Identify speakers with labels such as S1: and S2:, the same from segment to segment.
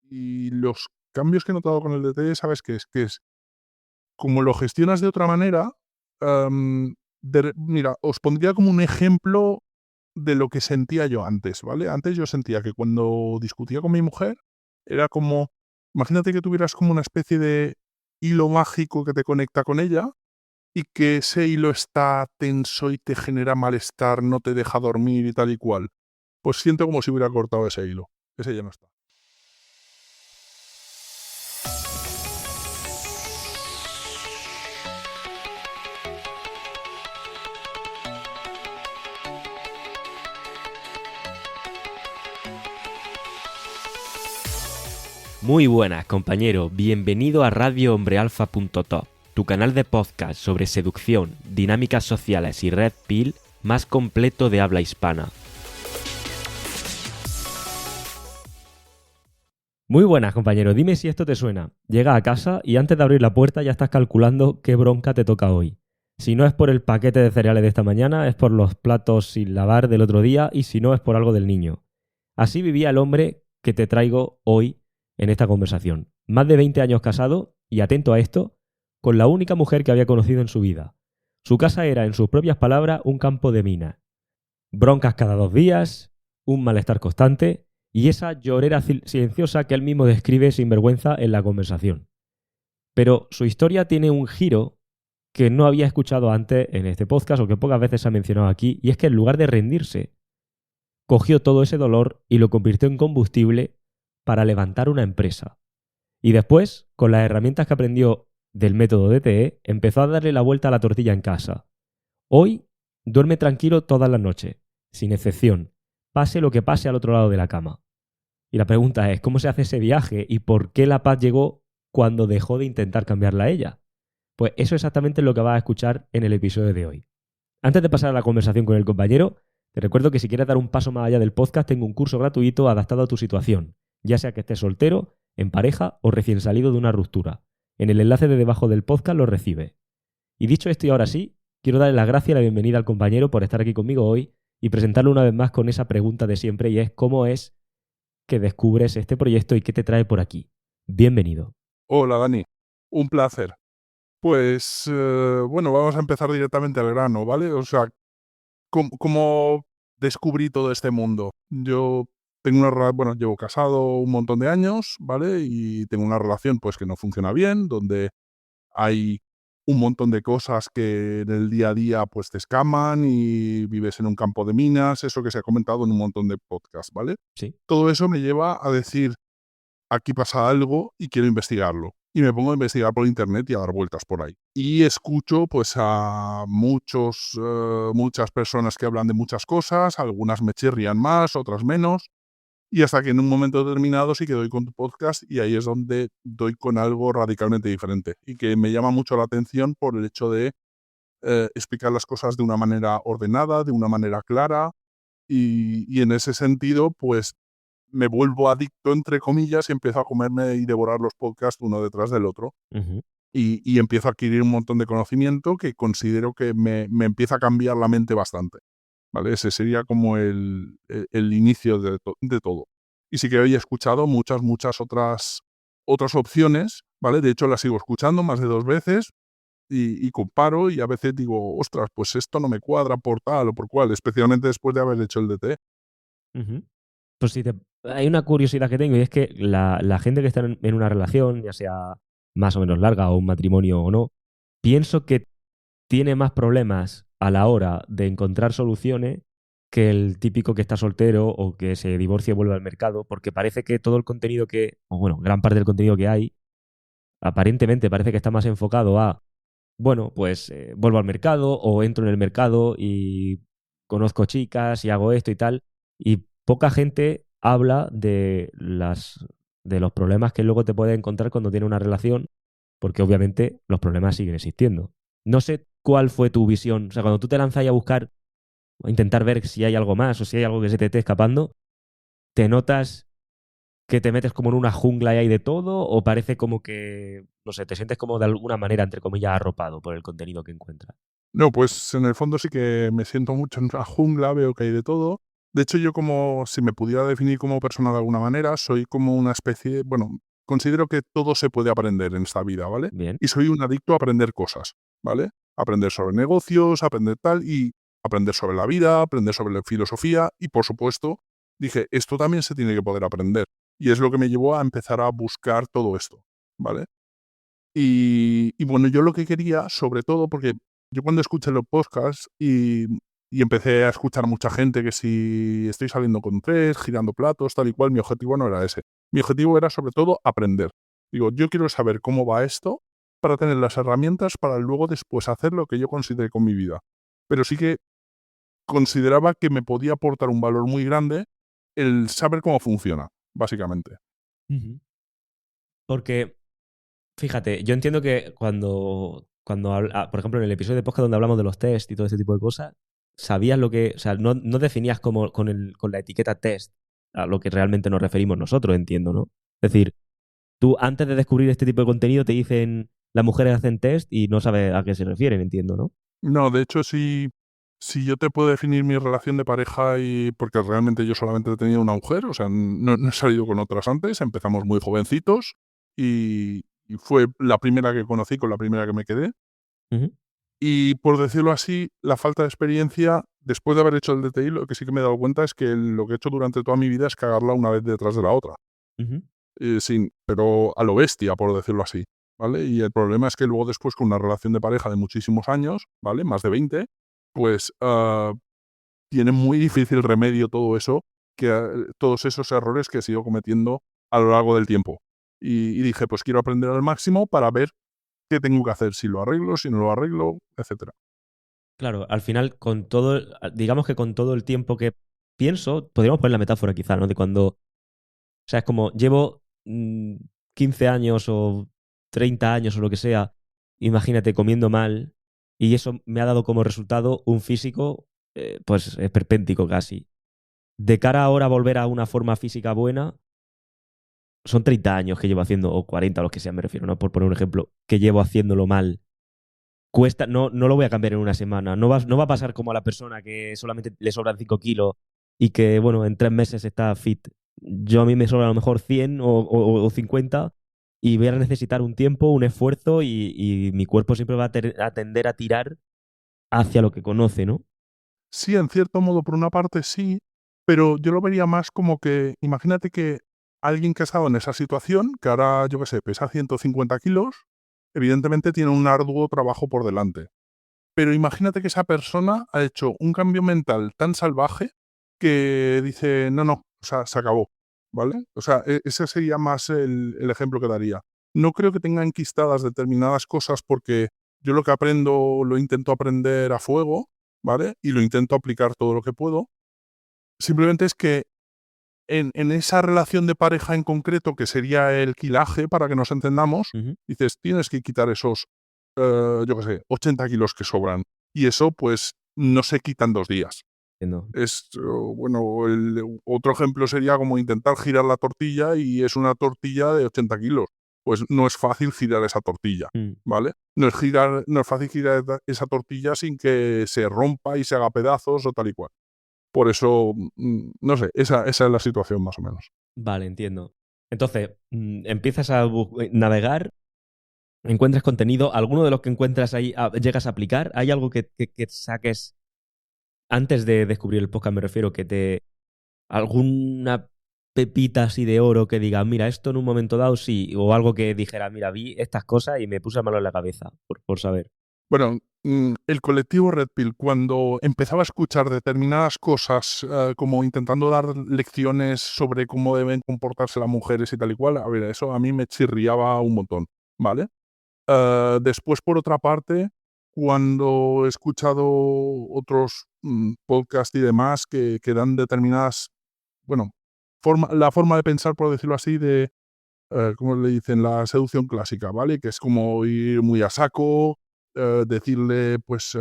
S1: Y los cambios que he notado con el DT, ¿sabes qué es? Que es como lo gestionas de otra manera, mira, os pondría como un ejemplo de lo que sentía yo antes, ¿vale? Antes yo sentía que cuando discutía con mi mujer era como, imagínate que tuvieras como una especie de hilo mágico que te conecta con ella y que ese hilo está tenso y te genera malestar, no te deja dormir y tal y cual. Pues siento como si hubiera cortado ese hilo. Ese ya no está.
S2: Muy buenas, compañero. Bienvenido a radiohombrealfa.top, tu canal de podcast sobre seducción, dinámicas sociales y red pill más completo de habla hispana. Muy buenas, compañero. Dime si esto te suena. Llega a casa y antes de abrir la puerta ya estás calculando qué bronca te toca hoy. Si no es por el paquete de cereales de esta mañana, es por los platos sin lavar del otro día y si no es por algo del niño. Así vivía el hombre que te traigo hoy en esta conversación. Más de 20 años casado y atento a esto, con la única mujer que había conocido en su vida. Su casa era, en sus propias palabras, un campo de minas. Broncas cada 2 días, un malestar constante y esa llorera silenciosa que él mismo describe sin vergüenza en la conversación. Pero su historia tiene un giro que no había escuchado antes en este podcast o que pocas veces se ha mencionado aquí, y es que en lugar de rendirse, cogió todo ese dolor y lo convirtió en combustible para levantar una empresa. Y después, con las herramientas que aprendió del método DTE, empezó a darle la vuelta a la tortilla en casa. Hoy duerme tranquilo todas las noches, sin excepción, pase lo que pase al otro lado de la cama. Y la pregunta es, ¿cómo se hace ese viaje y por qué la paz llegó cuando dejó de intentar cambiarla a ella? Pues eso es exactamente lo que vas a escuchar en el episodio de hoy. Antes de pasar a la conversación con el compañero, te recuerdo que si quieres dar un paso más allá del podcast, tengo un curso gratuito adaptado a tu situación, ya sea que estés soltero, en pareja o recién salido de una ruptura. En el enlace de debajo del podcast lo recibe. Y dicho esto y ahora sí, quiero darle las gracias y la bienvenida al compañero por estar aquí conmigo hoy y presentarlo una vez más con esa pregunta de siempre, y es ¿cómo es que descubres este proyecto y qué te trae por aquí? Bienvenido.
S1: Hola, Dani. Un placer. Pues, bueno, vamos a empezar directamente al grano, ¿vale? O sea, ¿cómo descubrí todo este mundo? Yo tengo bueno, llevo casado un montón de años, ¿vale? Y tengo una relación, pues, que no funciona bien, donde hay un montón de cosas que en el día a día, pues, te escaman y vives en un campo de minas, eso que se ha comentado en un montón de podcasts, ¿vale?
S2: Sí.
S1: Todo eso me lleva a decir, aquí pasa algo y quiero investigarlo. Y me pongo a investigar por internet y a dar vueltas por ahí. Y escucho pues a muchas personas que hablan de muchas cosas, algunas me chirrían más, otras menos, y hasta que en un momento determinado sí que doy con tu podcast y ahí es donde doy con algo radicalmente diferente y que me llama mucho la atención por el hecho de explicar las cosas de una manera ordenada, de una manera clara, y en ese sentido pues me vuelvo adicto, entre comillas, y empiezo a comerme y devorar los podcasts uno detrás del otro.
S2: Uh-huh.
S1: Y empiezo a adquirir un montón de conocimiento que considero que me empieza a cambiar la mente bastante. ¿Vale? Ese sería como el inicio de todo. Y sí que hoy he escuchado muchas otras opciones, ¿vale? De hecho, las sigo escuchando más de 2 veces y comparo y a veces digo, ostras, pues esto no me cuadra por tal o por cual, especialmente después de haber hecho el DT.
S2: Uh-huh. Pues hay una curiosidad que tengo, y es que la gente que está en una relación, ya sea más o menos larga o un matrimonio o no, pienso que tiene más problemas a la hora de encontrar soluciones que el típico que está soltero o que se divorcia y vuelve al mercado, porque parece que todo el contenido o bueno, gran parte del contenido que hay, aparentemente parece que está más enfocado a, bueno, pues vuelvo al mercado o entro en el mercado y conozco chicas y hago esto y tal, y poca gente habla de los problemas que luego te puedes encontrar cuando tienes una relación, porque obviamente los problemas siguen existiendo. No sé cuál fue tu visión, o sea, cuando tú te lanzas ahí a buscar, a intentar ver si hay algo más o si hay algo que se te esté escapando, ¿te notas que te metes como en una jungla y hay de todo, o parece como que, no sé, te sientes como de alguna manera, entre comillas, arropado por el contenido que encuentras?
S1: No, pues en el fondo sí que me siento mucho en una jungla, veo que hay de todo. De hecho, yo como, si me pudiera definir como persona de alguna manera, soy como una especie, bueno, considero que todo se puede aprender en esta vida, ¿vale?
S2: Bien.
S1: Y soy un adicto a aprender cosas, ¿vale? Aprender sobre negocios, aprender tal, y aprender sobre la vida, aprender sobre la filosofía, y por supuesto, dije, esto también se tiene que poder aprender. Y es lo que me llevó a empezar a buscar todo esto, ¿vale? Y bueno, yo lo que quería, sobre todo, porque yo cuando escuché los podcasts y empecé a escuchar a mucha gente que si estoy saliendo con tres, girando platos, tal y cual, mi objetivo no era ese. Mi objetivo era sobre todo aprender. Digo, yo quiero saber cómo va esto para tener las herramientas para luego después hacer lo que yo considere con mi vida. Pero sí que consideraba que me podía aportar un valor muy grande el saber cómo funciona, básicamente.
S2: Ujú. Porque, fíjate, yo entiendo que por ejemplo, en el episodio de podcast donde hablamos de los test y todo ese tipo de cosas, sabías lo que, o sea, no definías como con la etiqueta test a lo que realmente nos referimos nosotros, entiendo, ¿no? Es decir, tú antes de descubrir este tipo de contenido te dicen las mujeres hacen test y no sabes a qué se refieren, entiendo, ¿no?
S1: No, de hecho, si yo te puedo definir mi relación de pareja y porque realmente yo solamente he tenido una mujer, o sea, no he salido con otras antes, empezamos muy jovencitos y fue la primera que conocí, con la primera que me quedé.
S2: Ujú,
S1: Y por decirlo así, la falta de experiencia, después de haber hecho el DTI, lo que sí que me he dado cuenta es que lo que he hecho durante toda mi vida es cagarla una vez detrás de la otra.
S2: ujú.
S1: Pero a lo bestia, por decirlo así, ¿vale? Y el problema es que luego después con una relación de pareja de muchísimos años, ¿vale? Más de 20, pues tiene muy difícil remedio todo eso, todos esos errores que he ido cometiendo a lo largo del tiempo. Y dije, pues quiero aprender al máximo para ver qué tengo que hacer, si lo arreglo, si no lo arreglo, etcétera.
S2: Claro, al final, digamos que con todo el tiempo que pienso, podríamos poner la metáfora quizá, ¿no? De cuando, o sea, es como llevo 15 años o 30 años o lo que sea, imagínate, comiendo mal, y eso me ha dado como resultado un físico, pues, esperpéntico casi. De cara ahora a volver a una forma física buena, son 30 años que llevo haciendo, o 40, o los que sea, me refiero, ¿no? Por poner un ejemplo, que llevo haciéndolo mal. Cuesta, no lo voy a cambiar en una semana. No va a pasar como a la persona que solamente le sobran 5 kilos y que, bueno, en 3 meses está fit. Yo a mí me sobra a lo mejor 100 o 50 y voy a necesitar un tiempo, un esfuerzo y mi cuerpo siempre va a tender a tirar hacia lo que conoce, ¿no?
S1: Sí, en cierto modo, por una parte sí, pero yo lo vería más como que, imagínate que alguien que ha estado en esa situación, que ahora, yo qué sé, pesa 150 kilos, evidentemente tiene un arduo trabajo por delante. Pero imagínate que esa persona ha hecho un cambio mental tan salvaje que dice, no, no, o sea, se acabó, ¿vale? O sea, ese sería más el ejemplo que daría. No creo que tenga enquistadas determinadas cosas porque yo lo que aprendo lo intento aprender a fuego, ¿vale? Y lo intento aplicar todo lo que puedo. Simplemente es que en esa relación de pareja en concreto, que sería el quilaje, para que nos entendamos,
S2: Ujú,
S1: dices, tienes que quitar esos, yo qué sé, 80 kilos que sobran. Y eso, pues, no se quita en 2 días.
S2: entiendo.
S1: Bueno, otro ejemplo sería como intentar girar la tortilla y es una tortilla de 80 kilos. Pues no es fácil girar esa tortilla,
S2: Mm.
S1: ¿vale? No es fácil girar esa tortilla sin que se rompa y se haga pedazos o tal y cual. Por eso, no sé, esa es la situación más o menos.
S2: Vale, entiendo. Entonces, empiezas a navegar, encuentras contenido, alguno de los que encuentras ahí llegas a aplicar, ¿hay algo que saques antes de descubrir el podcast, me refiero, que te alguna pepita así de oro que diga, mira, esto en un momento dado sí, o algo que dijera, mira, vi estas cosas y me puse a mano en la cabeza, por saber.
S1: Bueno, el colectivo Red Pill, cuando empezaba a escuchar determinadas cosas, como intentando dar lecciones sobre cómo deben comportarse las mujeres y tal y cual, a ver, eso a mí me chirriaba un montón, ¿vale? Después, por otra parte, cuando he escuchado otros podcasts y demás que dan determinadas, bueno, la forma de pensar, por decirlo así, de, ¿cómo le dicen? La seducción clásica, ¿vale? Que es como ir muy a saco, decirle, pues,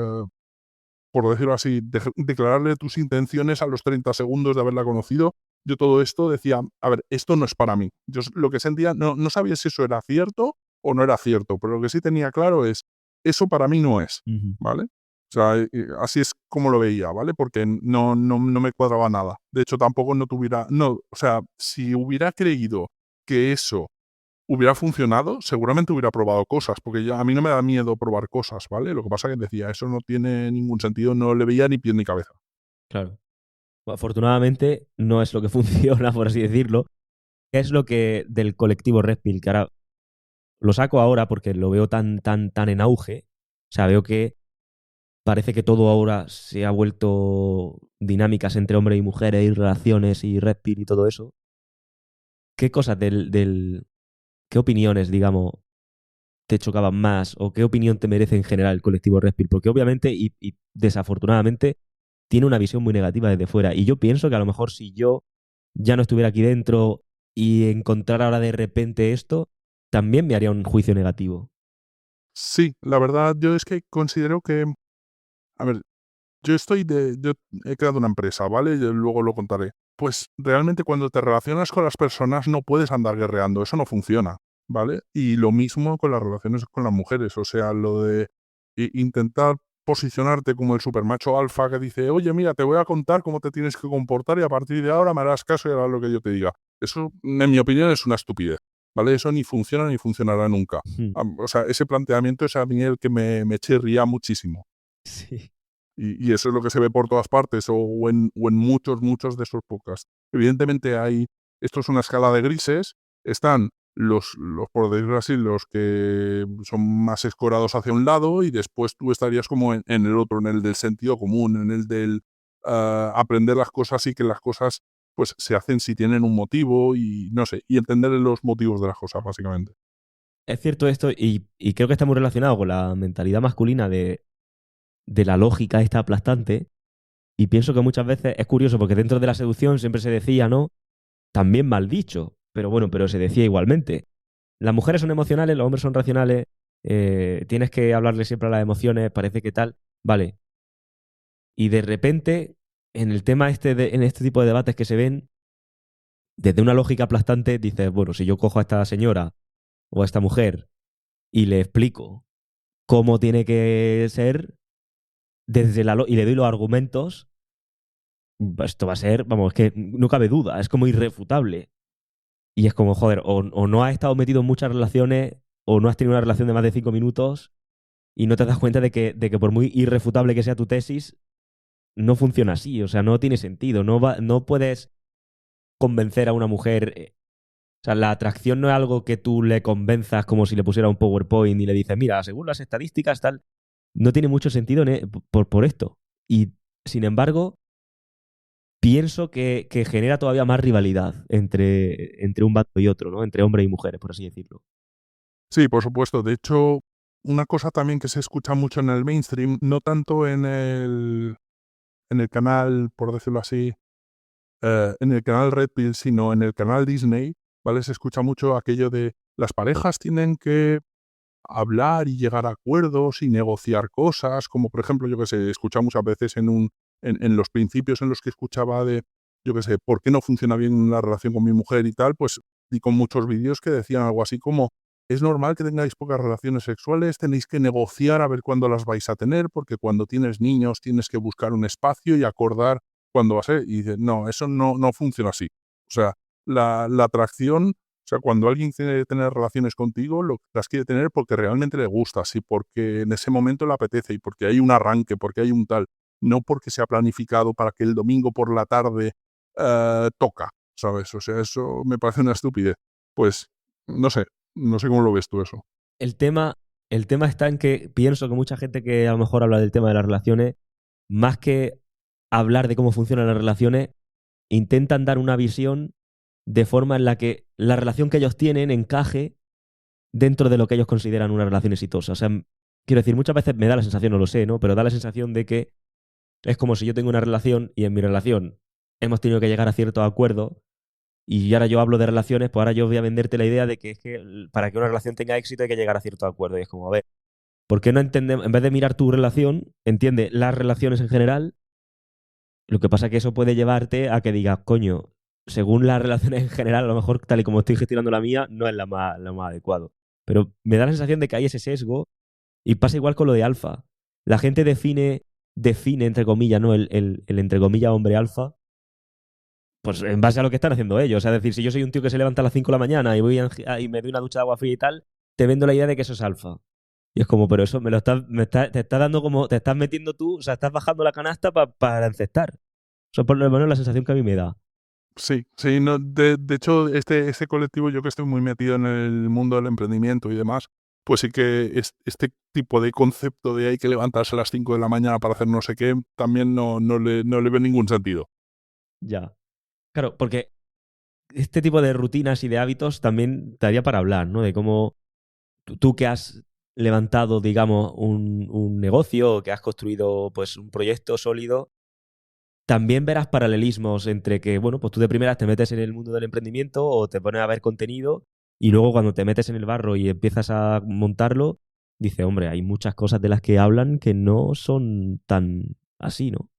S1: por decirlo así, declararle tus intenciones a los 30 segundos de haberla conocido. Yo todo esto decía, a ver, esto no es para mí. Yo lo que sentía, no sabía si eso era cierto o no era cierto, pero lo que sí tenía claro es, eso para mí no es,
S2: Ujú.
S1: ¿vale? O sea, así es como lo veía, ¿vale? Porque no me cuadraba nada. De hecho, tampoco no tuviera, no, o sea, si hubiera creído que eso hubiera funcionado, seguramente hubiera probado cosas, porque ya a mí no me da miedo probar cosas, ¿vale? Lo que pasa es que decía, eso no tiene ningún sentido, no le veía ni pie ni cabeza.
S2: Claro. Bueno, afortunadamente no es lo que funciona, por así decirlo. ¿Qué es lo que del colectivo Red Pill? Que ahora lo saco ahora porque lo veo tan en auge. O sea, veo que parece que todo ahora se ha vuelto dinámicas entre hombres y mujeres y relaciones y Red Pill y todo eso. ¿Qué cosas qué opiniones, digamos, te chocaban más o qué opinión te merece en general el colectivo Red Pill? Porque obviamente y desafortunadamente tiene una visión muy negativa desde fuera. Y yo pienso que a lo mejor si yo ya no estuviera aquí dentro y encontrara ahora de repente esto, también me haría un juicio negativo.
S1: Sí, la verdad, yo es que considero que, a ver, yo he creado una empresa, ¿vale? Yo luego lo contaré. Pues realmente cuando te relacionas con las personas no puedes andar guerreando, eso no funciona, ¿vale? Y lo mismo con las relaciones con las mujeres, o sea, lo de intentar posicionarte como el supermacho alfa que dice, oye, mira, te voy a contar cómo te tienes que comportar y a partir de ahora me harás caso y harás lo que yo te diga. Eso, en mi opinión, es una estupidez, ¿vale? Eso ni funciona ni funcionará nunca.
S2: Hmm.
S1: O sea, ese planteamiento es a mí el que me chirría muchísimo.
S2: Sí.
S1: Y eso es lo que se ve por todas partes o en muchos de esos podcasts. Evidentemente esto es una escala de grises, están por decirlo así, los que son más escorados hacia un lado y después tú estarías como en el otro, en el del sentido común, en el del aprender las cosas y que las cosas pues se hacen si tienen un motivo y no sé, y entender los motivos de las cosas básicamente.
S2: Es cierto esto y creo que está muy relacionado con la mentalidad masculina de la lógica esta aplastante. Y pienso que muchas veces es curioso porque dentro de la seducción siempre se decía, ¿no? También mal dicho, pero bueno, pero se decía igualmente. Las mujeres son emocionales, los hombres son racionales, tienes que hablarle siempre a las emociones, parece que tal. Vale. Y de repente, en el tema en este tipo de debates que se ven, desde una lógica aplastante, dices, bueno, si yo cojo a esta señora o a esta mujer y le explico cómo tiene que ser, y le doy los argumentos, esto va a ser, vamos, es que no cabe duda, es como irrefutable. Y es como, joder, o no has estado metido en muchas relaciones, o no has tenido una relación de más de 5 minutos, y no te das cuenta de que por muy irrefutable que sea tu tesis, no funciona así. O sea, no tiene sentido. No puedes convencer a una mujer. O sea, la atracción no es algo que tú le convenzas como si le pusiera un PowerPoint y le dices, mira, según las estadísticas, tal. No tiene mucho sentido por esto. Y, sin embargo, pienso que genera todavía más rivalidad entre un bando y otro, ¿no? Entre hombres y mujeres, por así decirlo.
S1: Sí, por supuesto. De hecho, una cosa también que se escucha mucho en el mainstream, no tanto en el canal, por decirlo así, en el canal Red Pill, sino en el canal Disney, ¿vale? Se escucha mucho aquello de las parejas tienen que hablar y llegar a acuerdos y negociar cosas, como por ejemplo, yo que sé, he escuchado muchas veces en los principios en los que escuchaba de, yo que sé, ¿por qué no funciona bien la relación con mi mujer y tal? Pues, y con muchos vídeos que decían algo así como, es normal que tengáis pocas relaciones sexuales, tenéis que negociar a ver cuándo las vais a tener, porque cuando tienes niños tienes que buscar un espacio y acordar cuándo va a ser. Y dices, no, eso no funciona así. O sea, la atracción, o sea, cuando alguien quiere tener relaciones contigo, las quiere tener porque realmente le gustas y porque en ese momento le apetece y porque hay un arranque, porque hay un tal, no porque se ha planificado para que el domingo por la tarde toca, ¿sabes? O sea, eso me parece una estupidez. Pues no sé cómo lo ves tú eso.
S2: El tema, el tema está en que pienso que mucha gente que a lo mejor habla del tema de las relaciones, más que hablar de cómo funcionan las relaciones, intentan dar una visión de forma en la que la relación que ellos tienen encaje dentro de lo que ellos consideran una relación exitosa. O sea, quiero decir, muchas veces me da la sensación, no lo sé, ¿no? Pero da la sensación de que es como si yo tengo una relación y en mi relación hemos tenido que llegar a cierto acuerdo y ahora yo hablo de relaciones, pues ahora yo voy a venderte la idea de que es que para que una relación tenga éxito hay que llegar a cierto acuerdo. Y es como, a ver, ¿por qué no entendemos, en vez de mirar tu relación, entiende las relaciones en general? Lo que pasa es que eso puede llevarte a que digas, coño, según las relaciones en general, a lo mejor tal y como estoy gestionando la mía, no es la más adecuado. Pero me da la sensación de que hay ese sesgo y pasa igual con lo de alfa. la gente define entre comillas, ¿no? El entre comillas hombre alfa, pues en base a lo que están haciendo ellos. O sea, es decir, si yo soy un tío que se levanta a las 5 de la mañana y y me doy una ducha de agua fría y tal, te vendo la idea de que eso es alfa. Y es como, pero eso te está dando como, te estás metiendo tú, o sea, estás bajando la canasta para encestar. Eso es por lo menos la sensación que a mí me da.
S1: Sí, sí, no, de hecho, este colectivo, yo que estoy muy metido en el mundo del emprendimiento y demás, pues sí que este tipo de concepto de hay que levantarse a las 5 de la mañana para hacer no sé qué, también no le ve ningún sentido.
S2: Ya. Claro, porque este tipo de rutinas y de hábitos también daría para hablar, ¿no? De cómo tú que has levantado, digamos, un negocio o que has construido pues un proyecto sólido, también verás paralelismos entre que, bueno, pues tú de primeras te metes en el mundo del emprendimiento o te pones a ver contenido y luego cuando te metes en el barro y empiezas a montarlo, dice, hombre, hay muchas cosas de las que hablan que no son tan así, ¿no?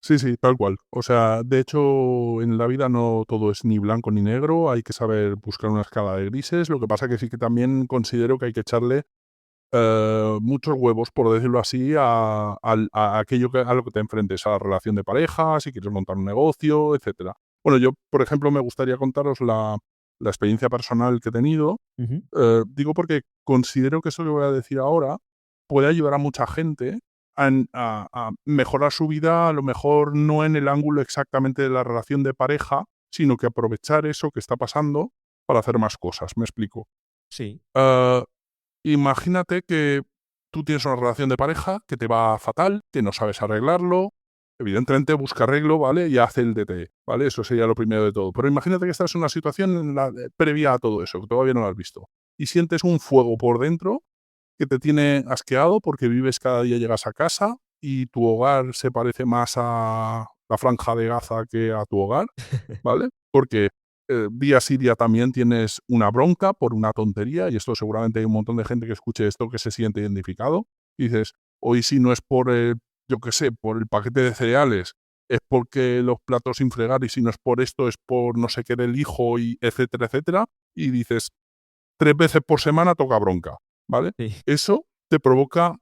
S1: Sí, sí, tal cual. O sea, de hecho, en la vida no todo es ni blanco ni negro, hay que saber buscar una escala de grises. Lo que pasa que sí que también considero que hay que echarle muchos huevos, por decirlo así, a aquello a lo que te enfrentes, a la relación de pareja, si quieres montar un negocio, etcétera. Bueno, yo, por ejemplo, me gustaría contaros la experiencia personal que he tenido.
S2: Ujú.
S1: Digo porque considero que eso que voy a decir ahora puede ayudar a mucha gente a mejorar su vida, a lo mejor no en el ángulo exactamente de la relación de pareja, sino que aprovechar eso que está pasando para hacer más cosas. Me explico.
S2: Sí,
S1: Eh, Imagínate que tú tienes una relación de pareja que te va fatal, que no sabes arreglarlo. Evidentemente busca arreglo, ¿vale? Y hace el DT, ¿vale? Eso sería lo primero de todo. Pero imagínate que estás en una situación previa a todo eso, que todavía no lo has visto. Y sientes un fuego por dentro que te tiene asqueado porque vives cada día, llegas a casa y tu hogar se parece más a la franja de Gaza que a tu hogar, ¿vale? Porque día sí día también tienes una bronca por una tontería, y esto seguramente hay un montón de gente que escuche esto que se siente identificado, y dices, hoy sí no es por, yo qué sé, por el paquete de cereales, es porque los platos sin fregar, y si no es por esto, es por no sé qué del hijo, y etcétera, etcétera, y dices, 3 veces por semana toca bronca, ¿vale?
S2: sí,
S1: Eso te provoca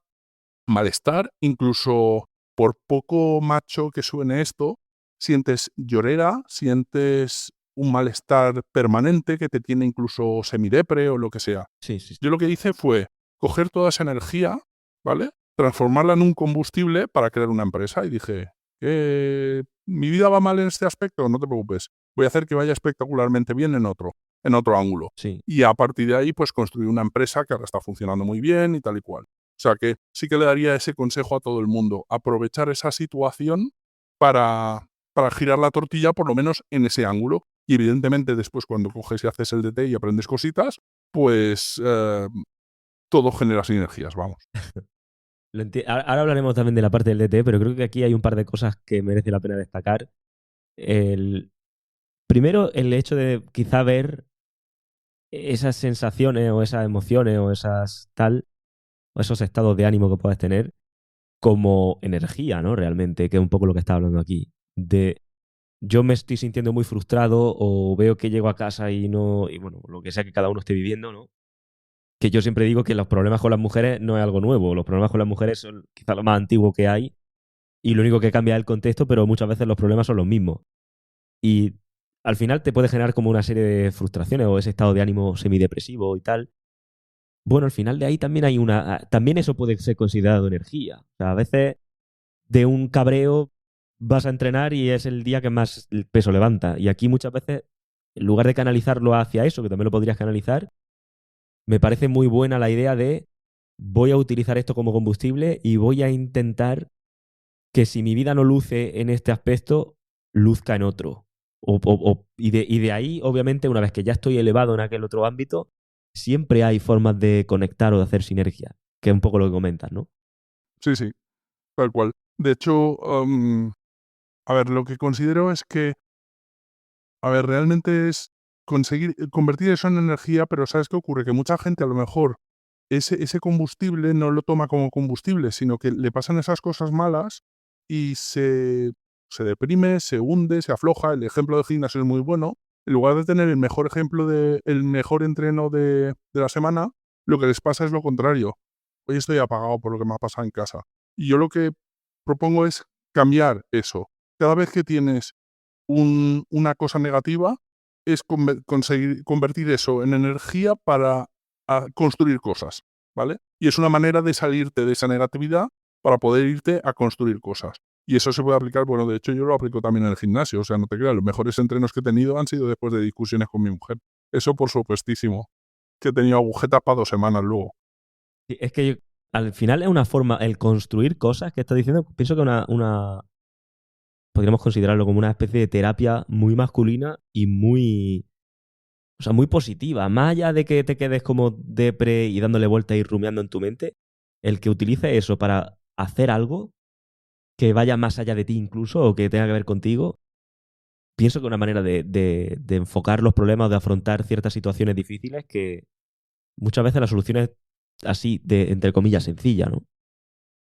S1: malestar, incluso por poco macho que suene esto, sientes llorera, sientes un malestar permanente que te tiene incluso semidepre o lo que sea.
S2: sí, sí,
S1: Yo lo que hice fue coger toda esa energía, ¿vale? Transformarla en un combustible para crear una empresa y dije, mi vida va mal en este aspecto, no te preocupes, voy a hacer que vaya espectacularmente bien en otro ángulo.
S2: sí.
S1: Y a partir de ahí, pues construí una empresa que ahora está funcionando muy bien y tal y cual. O sea que sí que le daría ese consejo a todo el mundo, aprovechar esa situación para girar la tortilla, por lo menos en ese ángulo. Y evidentemente después cuando coges y haces el DT y aprendes cositas, pues todo genera sinergias, vamos.
S2: Ahora hablaremos también de la parte del DT, pero creo que aquí hay un par de cosas que merece la pena destacar. El, Primero, el hecho de quizá ver esas sensaciones o esas emociones o esas tal, o esos estados de ánimo que puedes tener como energía, ¿no? Realmente, que es un poco lo que está hablando aquí. De yo me estoy sintiendo muy frustrado o veo que llego a casa y no, y bueno, lo que sea que cada uno esté viviendo, ¿no? Que yo siempre digo que los problemas con las mujeres no es algo nuevo, los problemas con las mujeres son quizá lo más antiguo que hay y lo único que cambia es el contexto, pero muchas veces los problemas son los mismos. Y al final te puede generar como una serie de frustraciones o ese estado de ánimo semidepresivo y tal. Bueno, al final de ahí también hay también eso puede ser considerado energía. O sea, a veces de un cabreo vas a entrenar y es el día que más el peso levanta. Y aquí muchas veces, en lugar de canalizarlo hacia eso, que también lo podrías canalizar, me parece muy buena la idea de voy a utilizar esto como combustible y voy a intentar que si mi vida no luce en este aspecto, luzca en otro. Y de ahí, obviamente, una vez que ya estoy elevado en aquel otro ámbito, siempre hay formas de conectar o de hacer sinergia, que es un poco lo que comentas, ¿no?
S1: Sí, sí, tal cual. De hecho, a ver, lo que considero es que, a ver, realmente es conseguir convertir eso en energía, pero ¿sabes qué ocurre? Que mucha gente a lo mejor ese combustible no lo toma como combustible, sino que le pasan esas cosas malas y se deprime, se hunde, se afloja. El ejemplo de gimnasio es muy bueno. En lugar de tener el mejor ejemplo el mejor entreno de la semana, lo que les pasa es lo contrario. Hoy estoy apagado por lo que me ha pasado en casa. Y yo lo que propongo es cambiar eso. Cada vez que tienes una cosa negativa, es conseguir convertir eso en energía para construir cosas, ¿vale? Y es una manera de salirte de esa negatividad para poder irte a construir cosas. Y eso se puede aplicar, bueno, de hecho yo lo aplico también en el gimnasio, o sea, no te creas, los mejores entrenos que he tenido han sido después de discusiones con mi mujer. Eso por supuestísimo, que he tenido agujetas para 2 semanas luego.
S2: Sí, es que al final es una forma, el construir cosas que estás diciendo, pienso que podríamos considerarlo como una especie de terapia muy masculina y muy, o sea, muy positiva. Más allá de que te quedes como depre y dándole vueltas y rumiando en tu mente, el que utilice eso para hacer algo que vaya más allá de ti incluso o que tenga que ver contigo, pienso que es una manera de enfocar los problemas, de afrontar ciertas situaciones difíciles que muchas veces la solución es así, de entre comillas, sencilla, ¿no?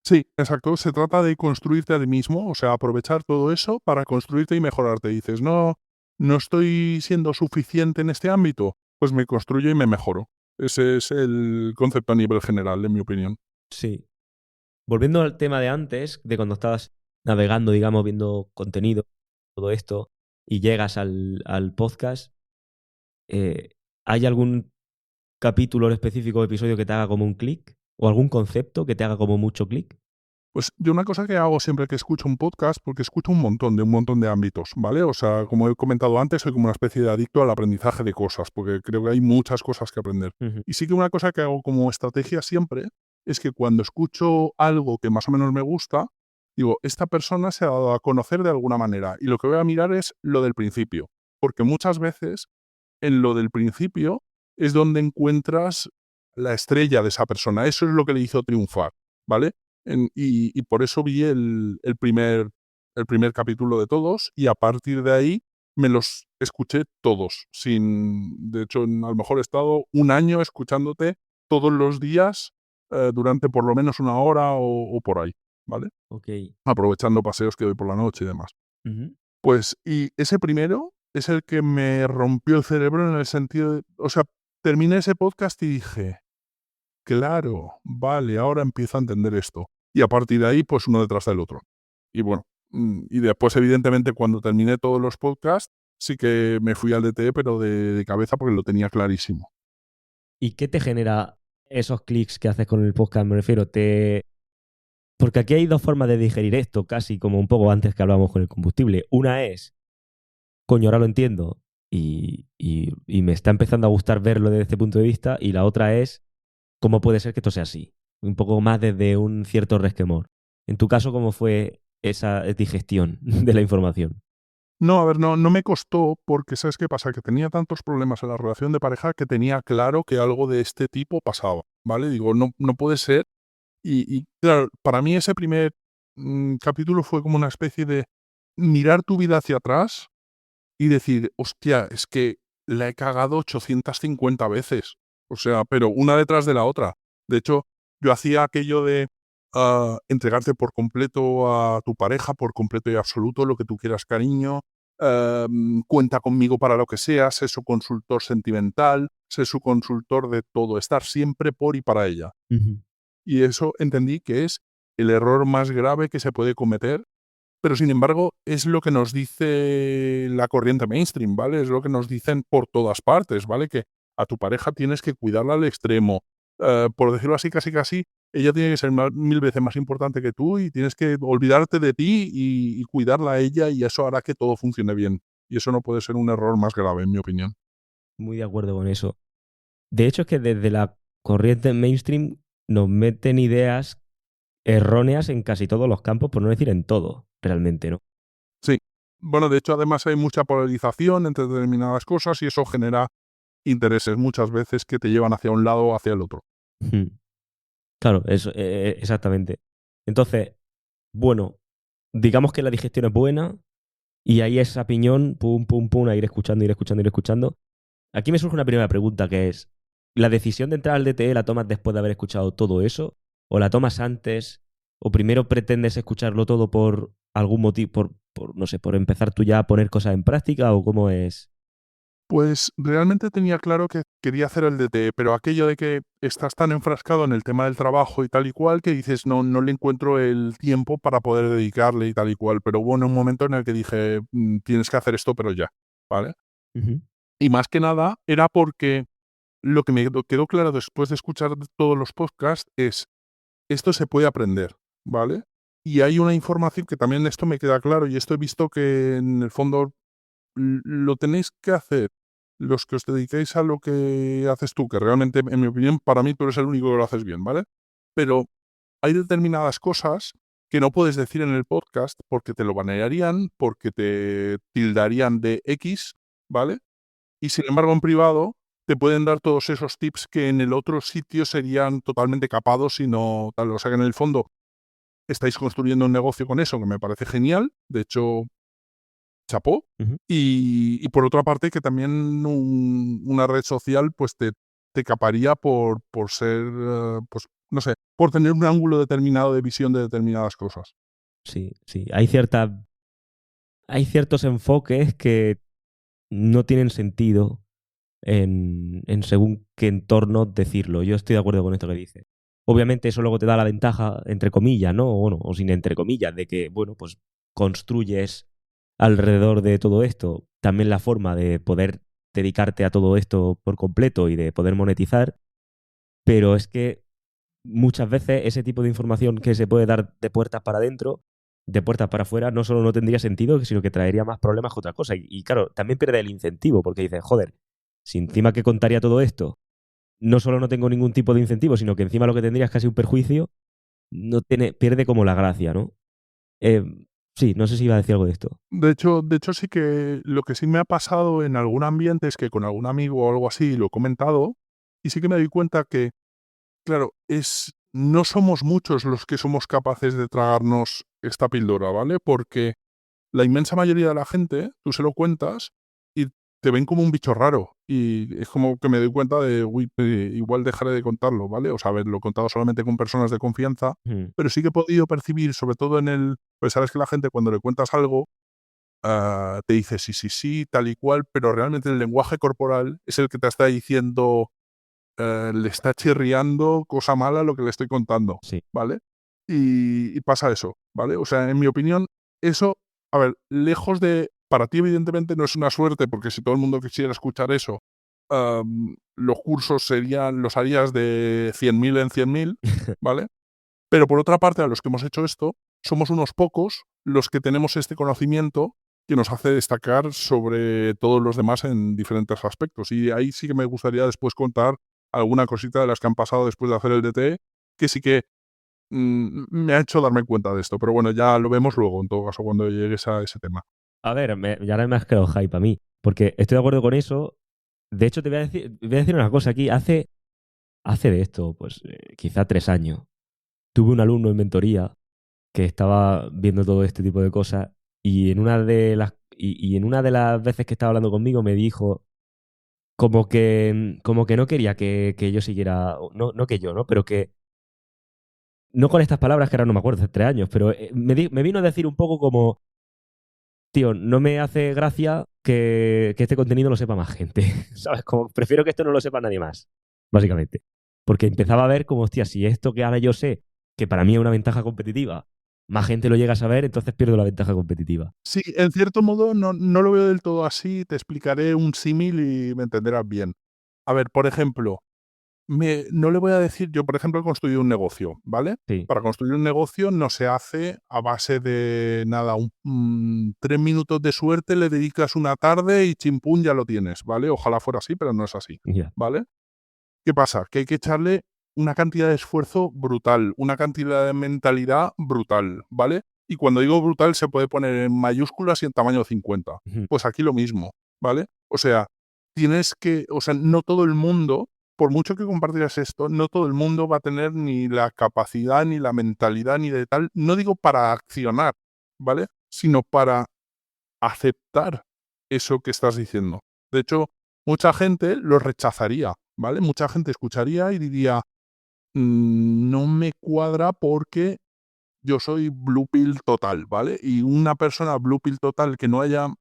S1: Sí, exacto. Se trata de construirte a ti mismo, o sea, aprovechar todo eso para construirte y mejorarte. Dices, no, no estoy siendo suficiente en este ámbito, pues me construyo y me mejoro. Ese es el concepto a nivel general, en mi opinión.
S2: Sí. Volviendo al tema de antes, de cuando estabas navegando, digamos, viendo contenido, todo esto, y llegas al podcast, eh, ¿hay algún capítulo específico o episodio que te haga como un clic? ¿O algún concepto que te haga como mucho clic?
S1: Pues yo una cosa que hago siempre que escucho un podcast, porque escucho un montón de ámbitos, ¿vale? O sea, como he comentado antes, soy como una especie de adicto al aprendizaje de cosas, porque creo que hay muchas cosas que aprender.
S2: Ujú.
S1: Y sí que una cosa que hago como estrategia siempre es que cuando escucho algo que más o menos me gusta, digo, esta persona se ha dado a conocer de alguna manera y lo que voy a mirar es lo del principio, porque muchas veces en lo del principio es donde encuentras la estrella de esa persona, eso es lo que le hizo triunfar, ¿vale? Y por eso vi el primer capítulo de todos y a partir de ahí me los escuché todos. De hecho, a lo mejor he estado un año escuchándote todos los días durante por lo menos una hora o por ahí, ¿vale?
S2: Ok.
S1: Aprovechando paseos que doy por la noche y demás.
S2: Ujú.
S1: Pues, y ese primero es el que me rompió el cerebro en el sentido de, o sea, terminé ese podcast y dije, claro, vale, ahora empiezo a entender esto. Y a partir de ahí, pues uno detrás del otro. Y bueno, y después, evidentemente, cuando terminé todos los podcasts, sí que me fui al DTE, pero de cabeza porque lo tenía clarísimo.
S2: ¿Y qué te genera esos clics que haces con el podcast? Me refiero, porque aquí hay dos formas de digerir esto, casi como un poco antes que hablábamos con el combustible. Una es, coño, ahora lo entiendo y me está empezando a gustar verlo desde este punto de vista. Y la otra es, ¿cómo puede ser que esto sea así? Un poco más desde un cierto resquemor. En tu caso, ¿cómo fue esa digestión de la información?
S1: No, a ver, no me costó porque, ¿sabes qué pasa? Que tenía tantos problemas en la relación de pareja que tenía claro que algo de este tipo pasaba, ¿vale? Digo, no puede ser. Y claro, para mí ese primer capítulo fue como una especie de mirar tu vida hacia atrás y decir, hostia, es que la he cagado 850 veces. O sea, pero una detrás de la otra. De hecho, yo hacía aquello de entregarte por completo a tu pareja, por completo y absoluto, lo que tú quieras, cariño. Cuenta conmigo para lo que sea, sé su consultor sentimental, sé su consultor de todo, estar siempre por y para ella.
S2: Ujú.
S1: Y eso entendí que es el error más grave que se puede cometer, pero sin embargo es lo que nos dice la corriente mainstream, ¿vale? Es lo que nos dicen por todas partes, ¿vale? Que a tu pareja tienes que cuidarla al extremo. Por decirlo así, casi casi, ella tiene que ser mil veces más importante que tú y tienes que olvidarte de ti y cuidarla a ella y eso hará que todo funcione bien. Y eso no puede ser un error más grave, en mi opinión.
S2: Muy de acuerdo con eso. De hecho, es que desde la corriente mainstream nos meten ideas erróneas en casi todos los campos, por no decir en todo, realmente, ¿no?
S1: Sí. Bueno, de hecho, además hay mucha polarización entre determinadas cosas y eso genera intereses muchas veces que te llevan hacia un lado o hacia el otro.
S2: Ujú. Claro, eso, exactamente. Entonces, bueno, digamos que la digestión es buena y ahí esa piñón, pum, pum, pum, a ir escuchando, ir escuchando, ir escuchando. Aquí me surge una primera pregunta que es, ¿la decisión de entrar al DTE la tomas después de haber escuchado todo eso? ¿O la tomas antes? ¿O primero pretendes escucharlo todo por algún motivo, no sé, por empezar tú ya a poner cosas en práctica? ¿O cómo es?
S1: Pues realmente tenía claro que quería hacer el DT, pero aquello de que estás tan enfrascado en el tema del trabajo y tal y cual que dices, no le encuentro el tiempo para poder dedicarle y tal y cual. Pero hubo un momento en el que dije, tienes que hacer esto, pero ya, ¿vale?
S2: Ujú.
S1: Y más que nada era porque lo que me quedó claro después de escuchar todos los podcasts es, esto se puede aprender, ¿vale? Y hay una información que también esto me queda claro y esto he visto que en el fondo lo tenéis que hacer los que os dediquéis a lo que haces tú, que realmente, en mi opinión, para mí tú eres el único que lo haces bien, ¿vale? Pero hay determinadas cosas que no puedes decir en el podcast porque te lo banearían, porque te tildarían de X, ¿vale? Y sin embargo, en privado te pueden dar todos esos tips que en el otro sitio serían totalmente capados y no tal. O sea que en el fondo estáis construyendo un negocio con eso, que me parece genial. De hecho, chapó.
S2: Ujú.
S1: Y por otra parte, que también una red social pues te caparía por ser, pues no sé, por tener un ángulo determinado de visión de determinadas cosas.
S2: Sí, sí. Hay ciertos enfoques que no tienen sentido en según qué entorno decirlo. Yo estoy de acuerdo con esto que dices. Obviamente eso luego te da la ventaja, entre comillas, ¿no? O bueno, o sin entre comillas, de que, bueno, pues construyes alrededor de todo esto también la forma de poder dedicarte a todo esto por completo y de poder monetizar, pero es que muchas veces ese tipo de información que se puede dar de puertas para adentro, de puertas para afuera, no solo no tendría sentido, sino que traería más problemas que otra cosa. Y claro, también pierde el incentivo, porque dices, joder, si encima que contaría todo esto, no solo no tengo ningún tipo de incentivo, sino que encima lo que tendría es casi un perjuicio, no tiene, pierde como la gracia, ¿no? Eh, sí, no sé si iba a decir algo de esto.
S1: De hecho, sí que lo que sí me ha pasado en algún ambiente es que con algún amigo o algo así lo he comentado y sí que me doy cuenta que, claro, no somos muchos los que somos capaces de tragarnos esta píldora, ¿vale? Porque la inmensa mayoría de la gente, tú se lo cuentas y te ven como un bicho raro. Y es como que me doy cuenta de, uy, igual dejaré de contarlo, ¿vale? O sea, a ver, lo he contado solamente con personas de confianza,
S2: Mm,
S1: pero sí que he podido percibir, sobre todo pues sabes que la gente cuando le cuentas algo, te dice sí, sí, sí, tal y cual, pero realmente el lenguaje corporal es el que te está diciendo, le está chirriando cosa mala lo que le estoy contando,
S2: sí.
S1: ¿vale? Y pasa eso, ¿vale? O sea, en mi opinión, eso, a ver, lejos de, para ti evidentemente no es una suerte, porque si todo el mundo quisiera escuchar eso, los cursos los harías de 100.000 en 100.000, ¿vale? Pero por otra parte, a los que hemos hecho esto, somos unos pocos los que tenemos este conocimiento que nos hace destacar sobre todos los demás en diferentes aspectos. Y ahí sí que me gustaría después contar alguna cosita de las que han pasado después de hacer el DTE, que sí que me ha hecho darme cuenta de esto. Pero bueno, ya lo vemos luego, en todo caso, cuando llegues a ese tema.
S2: A ver, ya ahora me has creado hype a mí, porque estoy de acuerdo con eso. De hecho, voy a decir una cosa aquí. Hace de esto, pues quizá 3 años, tuve un alumno en mentoría que estaba viendo todo este tipo de cosas y en una de las veces que estaba hablando conmigo me dijo como que no quería que yo siguiera, no que yo, ¿no? Pero que, no con estas palabras que ahora no me acuerdo, hace 3 años, pero me vino a decir un poco como, tío, no me hace gracia que este contenido lo sepa más gente, ¿sabes? Como prefiero que esto no lo sepa nadie más, básicamente. Porque empezaba a ver como, hostia, si esto que ahora yo sé, que para mí es una ventaja competitiva, más gente lo llega a saber, entonces pierdo la ventaja competitiva.
S1: Sí, en cierto modo no lo veo del todo así. Te explicaré un símil y me entenderás bien. A ver, por ejemplo, no le voy a decir, yo por ejemplo he construido un negocio, ¿vale?
S2: Sí,
S1: Para construir un negocio no se hace a base de nada, 3 minutos de suerte, le dedicas una tarde y chimpún ya lo tienes, ¿vale? Ojalá fuera así, pero no es así,
S2: ya.
S1: ¿vale? ¿Qué pasa? Que hay que echarle una cantidad de esfuerzo brutal, una cantidad de mentalidad brutal, ¿vale? Y cuando digo brutal se puede poner en mayúsculas y en tamaño 50.
S2: Ujú.
S1: Pues aquí lo mismo, ¿vale? O sea, no todo el mundo, por mucho que compartieras esto, no todo el mundo va a tener ni la capacidad, ni la mentalidad, ni de tal, no digo para accionar, ¿vale? Sino para aceptar eso que estás diciendo. De hecho, mucha gente lo rechazaría, ¿vale? Mucha gente escucharía y diría, no me cuadra porque yo soy blue pill total, ¿vale? Y una persona blue pill total que no haya...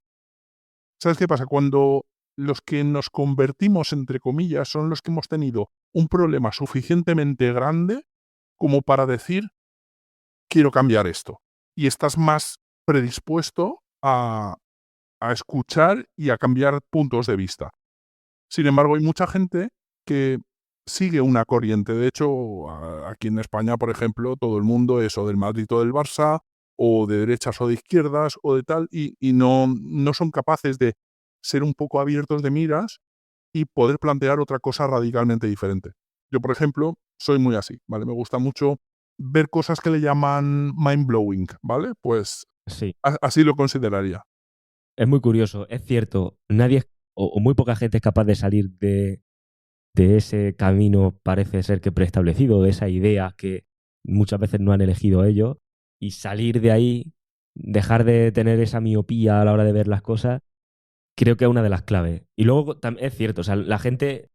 S1: ¿Sabes qué pasa? Cuando los que nos convertimos, entre comillas, son los que hemos tenido un problema suficientemente grande como para decir, quiero cambiar esto. Y estás más predispuesto a escuchar y a cambiar puntos de vista. Sin embargo, hay mucha gente que sigue una corriente. De hecho, aquí en España, por ejemplo, todo el mundo es o del Madrid o del Barça, o de derechas o de izquierdas, o de tal, y no son capaces de ser un poco abiertos de miras y poder plantear otra cosa radicalmente diferente. Yo, por ejemplo, soy muy así, ¿vale? Me gusta mucho ver cosas que le llaman mind-blowing, ¿vale? Pues
S2: Sí,
S1: así lo consideraría.
S2: es muy curioso. Es cierto, nadie o muy poca gente es capaz de salir de ese camino, parece ser que preestablecido, de esa idea que muchas veces no han elegido ellos, y salir de ahí, dejar de tener esa miopía a la hora de ver las cosas, creo que es una de las claves. Y luego es cierto, o sea, la gente,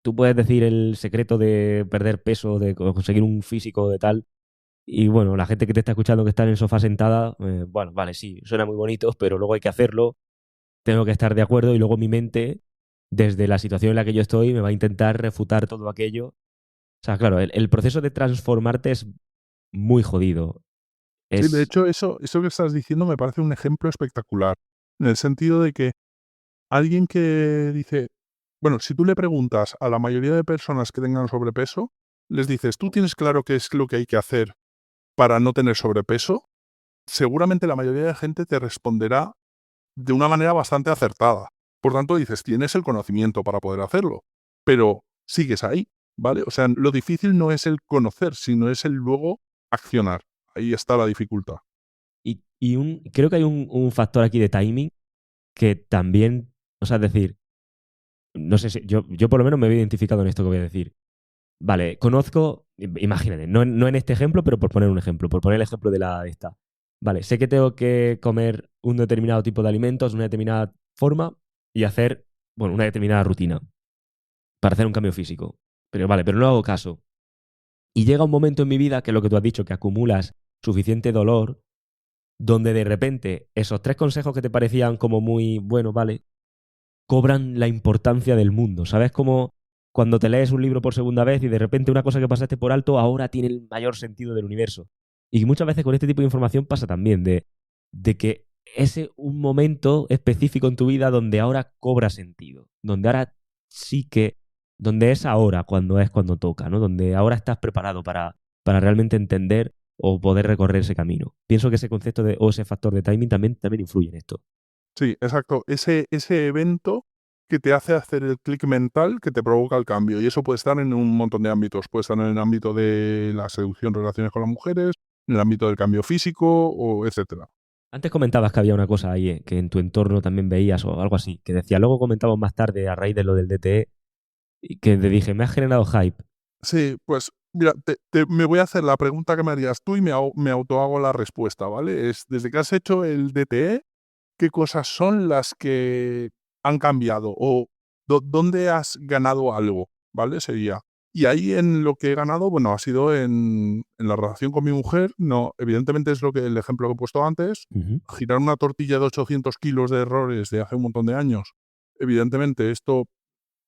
S2: tú puedes decir el secreto de perder peso, de conseguir un físico de tal, y bueno, la gente que te está escuchando que está en el sofá sentada, bueno, vale, sí, suena muy bonito, pero luego hay que hacerlo, tengo que estar de acuerdo y luego mi mente, desde la situación en la que yo estoy, me va a intentar refutar todo aquello. O sea, claro, el proceso de transformarte es muy jodido.
S1: Sí, de
S2: Es,
S1: hecho, eso que estás diciendo me parece un ejemplo espectacular, en el sentido de que alguien que dice, bueno, si tú le preguntas a la mayoría de personas que tengan sobrepeso, les dices, ¿tú tienes claro qué es lo que hay que hacer para no tener sobrepeso? Seguramente la mayoría de gente te responderá de una manera bastante acertada. Por tanto, dices, tienes el conocimiento para poder hacerlo, pero sigues ahí, ¿vale? O sea, lo difícil no es el conocer, sino es el luego accionar. Ahí está la dificultad.
S2: creo que hay un factor aquí de timing que también, o sea, es decir, no sé si yo por lo menos me he identificado en esto que voy a decir. Vale, conozco, imagínate, no en este ejemplo, pero por poner un ejemplo, por poner el ejemplo de la esta. Vale, sé que tengo que comer un determinado tipo de alimentos, una determinada forma y hacer, bueno, una determinada rutina para hacer un cambio físico. Pero vale, pero no hago caso. Y llega un momento en mi vida, que es lo que tú has dicho, que acumulas suficiente dolor, donde de repente esos tres consejos que te parecían como muy, bueno, vale, cobran la importancia del mundo. ¿Sabes? Como cuando te lees un libro por segunda vez y de repente una cosa que pasaste por alto ahora tiene el mayor sentido del universo. Y muchas veces con este tipo de información pasa también, de que es un momento específico en tu vida donde ahora cobra sentido, donde ahora sí que, donde es ahora cuando es cuando toca, ¿no? Donde ahora estás preparado para realmente entender o poder recorrer ese camino. Pienso que ese concepto o ese factor de timing también influye en esto.
S1: Sí, exacto. Ese evento que te hace hacer el clic mental que te provoca el cambio. Y eso puede estar en un montón de ámbitos. Puede estar en el ámbito de la seducción, relaciones con las mujeres, en el ámbito del cambio físico, o etcétera.
S2: Antes comentabas que había una cosa ahí, que en tu entorno también veías o algo así, que decía, luego comentamos más tarde a raíz de lo del DTE, y que te dije, me ha generado hype.
S1: Sí, pues mira, me voy a hacer la pregunta que me harías tú y me autohago la respuesta, ¿vale? Es, desde que has hecho el DTE, ¿qué cosas son las que han cambiado? O ¿dónde has ganado algo? ¿Vale? Sería. Y ahí en lo que he ganado, bueno, ha sido en la relación con mi mujer. No, evidentemente es lo que el ejemplo que he puesto antes.
S2: Ujú.
S1: Girar una tortilla de 800 kilos de errores de hace un montón de años. Evidentemente esto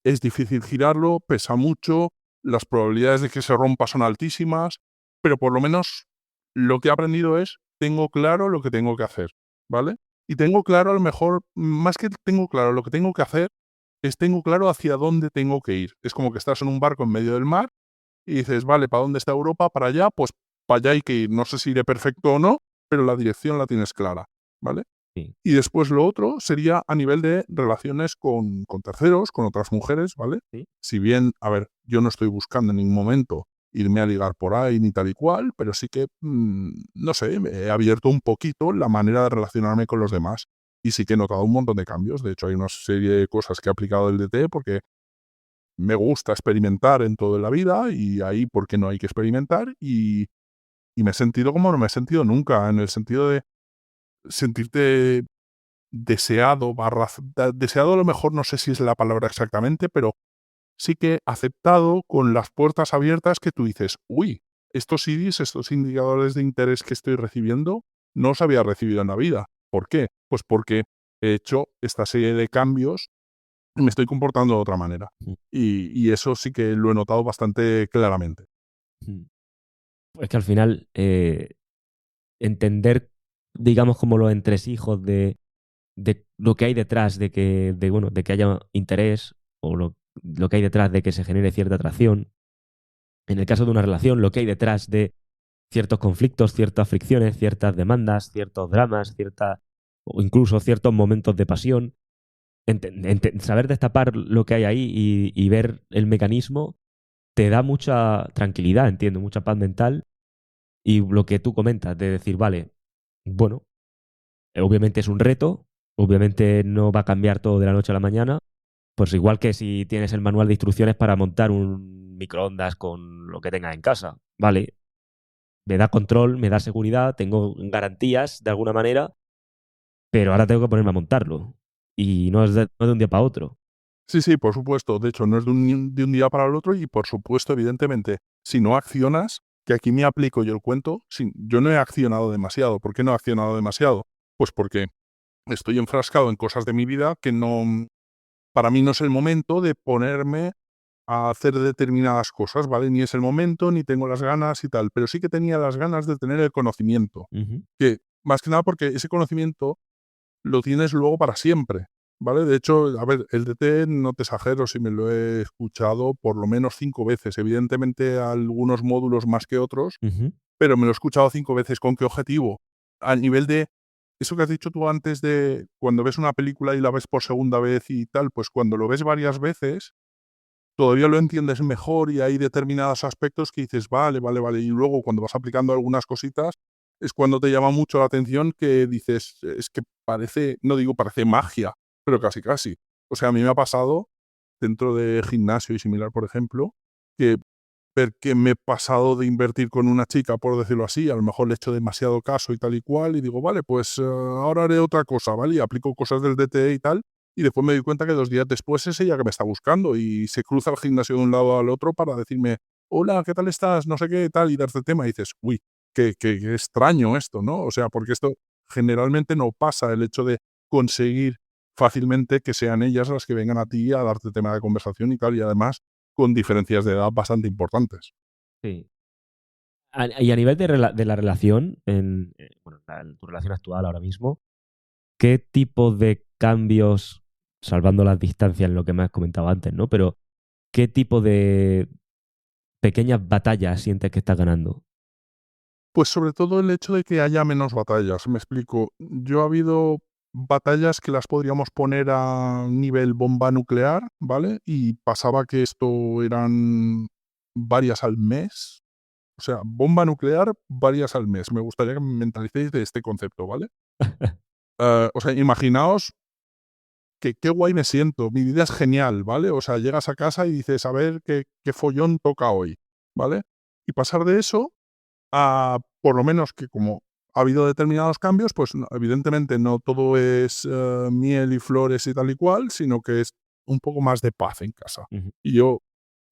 S1: es difícil girarlo, pesa mucho, las probabilidades de que se rompa son altísimas, pero por lo menos lo que he aprendido es, tengo claro lo que tengo que hacer, ¿vale? Y tengo claro, a lo mejor, más que tengo claro lo que tengo que hacer, es tengo claro hacia dónde tengo que ir. Es como que estás en un barco en medio del mar y dices, vale, ¿para dónde está Europa? Para allá, pues para allá hay que ir. No sé si iré perfecto o no, pero la dirección la tienes clara, ¿vale?
S2: Sí.
S1: Y después lo otro sería a nivel de relaciones con terceros, con otras mujeres, ¿vale?
S2: ¿Sí?
S1: Si bien, a ver, yo no estoy buscando en ningún momento irme a ligar por ahí ni tal y cual, pero sí que, no sé, me he abierto un poquito la manera de relacionarme con los demás. Y sí que he notado un montón de cambios. De hecho, hay una serie de cosas que he aplicado el DT porque me gusta experimentar en toda la vida y ahí porque no hay que experimentar y me he sentido como no me he sentido nunca, en el sentido de sentirte deseado, deseado a lo mejor no sé si es la palabra exactamente, pero sí que aceptado con las puertas abiertas que tú dices, uy, estos IDs, estos indicadores de interés que estoy recibiendo, no los había recibido en la vida. ¿Por qué? Pues porque he hecho esta serie de cambios me estoy comportando de otra manera. Y eso sí que lo he notado bastante claramente.
S2: Es que al final entender, digamos, como los entresijos de lo que hay detrás bueno, de que haya interés o lo que hay detrás de que se genere cierta atracción. En el caso de una relación, lo que hay detrás de ciertos conflictos, ciertas fricciones, ciertas demandas, ciertos dramas, o incluso ciertos momentos de pasión. Saber destapar lo que hay ahí y ver el mecanismo te da mucha tranquilidad, entiendo, mucha paz mental. Y lo que tú comentas de decir, vale, bueno, obviamente es un reto, obviamente no va a cambiar todo de la noche a la mañana, pues igual que si tienes el manual de instrucciones para montar un microondas con lo que tengas en casa, vale, me da control, me da seguridad, tengo garantías de alguna manera, pero ahora tengo que ponerme a montarlo. Y no de un día para otro.
S1: Sí, sí, por supuesto. De hecho, no es de un día para el otro y, por supuesto, evidentemente, si no accionas, que aquí me aplico yo el cuento, yo no he accionado demasiado. ¿Por qué no he accionado demasiado? Pues porque estoy enfrascado en cosas de mi vida que no, para mí no es el momento de ponerme a hacer determinadas cosas, ¿vale? Ni es el momento, ni tengo las ganas y tal, pero sí que tenía las ganas de tener el conocimiento,
S2: Ujú.
S1: que más que nada porque ese conocimiento lo tienes luego para siempre, ¿vale? De hecho, a ver, el DT no te exagero si me lo he escuchado por lo menos 5 veces, evidentemente algunos módulos más que otros,
S2: Ujú.
S1: pero me lo he escuchado 5 veces. ¿Con qué objetivo? Al nivel de eso que has dicho tú antes de cuando ves una película y la ves por segunda vez y tal, pues cuando lo ves varias veces, todavía lo entiendes mejor y hay determinados aspectos que dices, vale, vale, vale. Y luego cuando vas aplicando algunas cositas, es cuando te llama mucho la atención que dices, es que parece, no digo parece magia, pero casi, casi. O sea, a mí me ha pasado dentro de gimnasio y similar, por ejemplo, que ver que me he pasado de invertir con una chica, por decirlo así, a lo mejor le he hecho demasiado caso y tal y cual, y digo, vale, pues ahora haré otra cosa, ¿vale? Y aplico cosas del DTE y tal, y después me doy cuenta que 2 días después es ella que me está buscando y se cruza el gimnasio de un lado al otro para decirme, hola, ¿qué tal estás? No sé qué, tal, y darte tema, y dices, uy, qué extraño esto, ¿no? O sea, porque esto generalmente no pasa, el hecho de conseguir fácilmente que sean ellas las que vengan a ti a darte tema de conversación y tal, y además con diferencias de edad bastante importantes.
S2: Sí. Y a nivel de la relación, bueno, tu relación actual ahora mismo, ¿qué tipo de cambios, salvando las distancias en lo que me has comentado antes, ¿no? Pero, ¿qué tipo de pequeñas batallas sientes que estás ganando?
S1: Pues sobre todo el hecho de que haya menos batallas, me explico. Yo ha habido batallas que las podríamos poner a nivel bomba nuclear, ¿vale? Y pasaba que esto eran varias al mes. O sea, bomba nuclear, varias al mes. Me gustaría que me mentalicéis de este concepto, ¿vale? O sea, imaginaos que qué guay me siento, mi vida es genial, ¿vale? O sea, llegas a casa y dices, a ver qué follón toca hoy, ¿vale? Y pasar de eso a, por lo menos que como ha habido determinados cambios, pues evidentemente no todo es miel y flores y tal y cual, sino que es un poco más de paz en casa.
S2: Ujú,
S1: Y yo,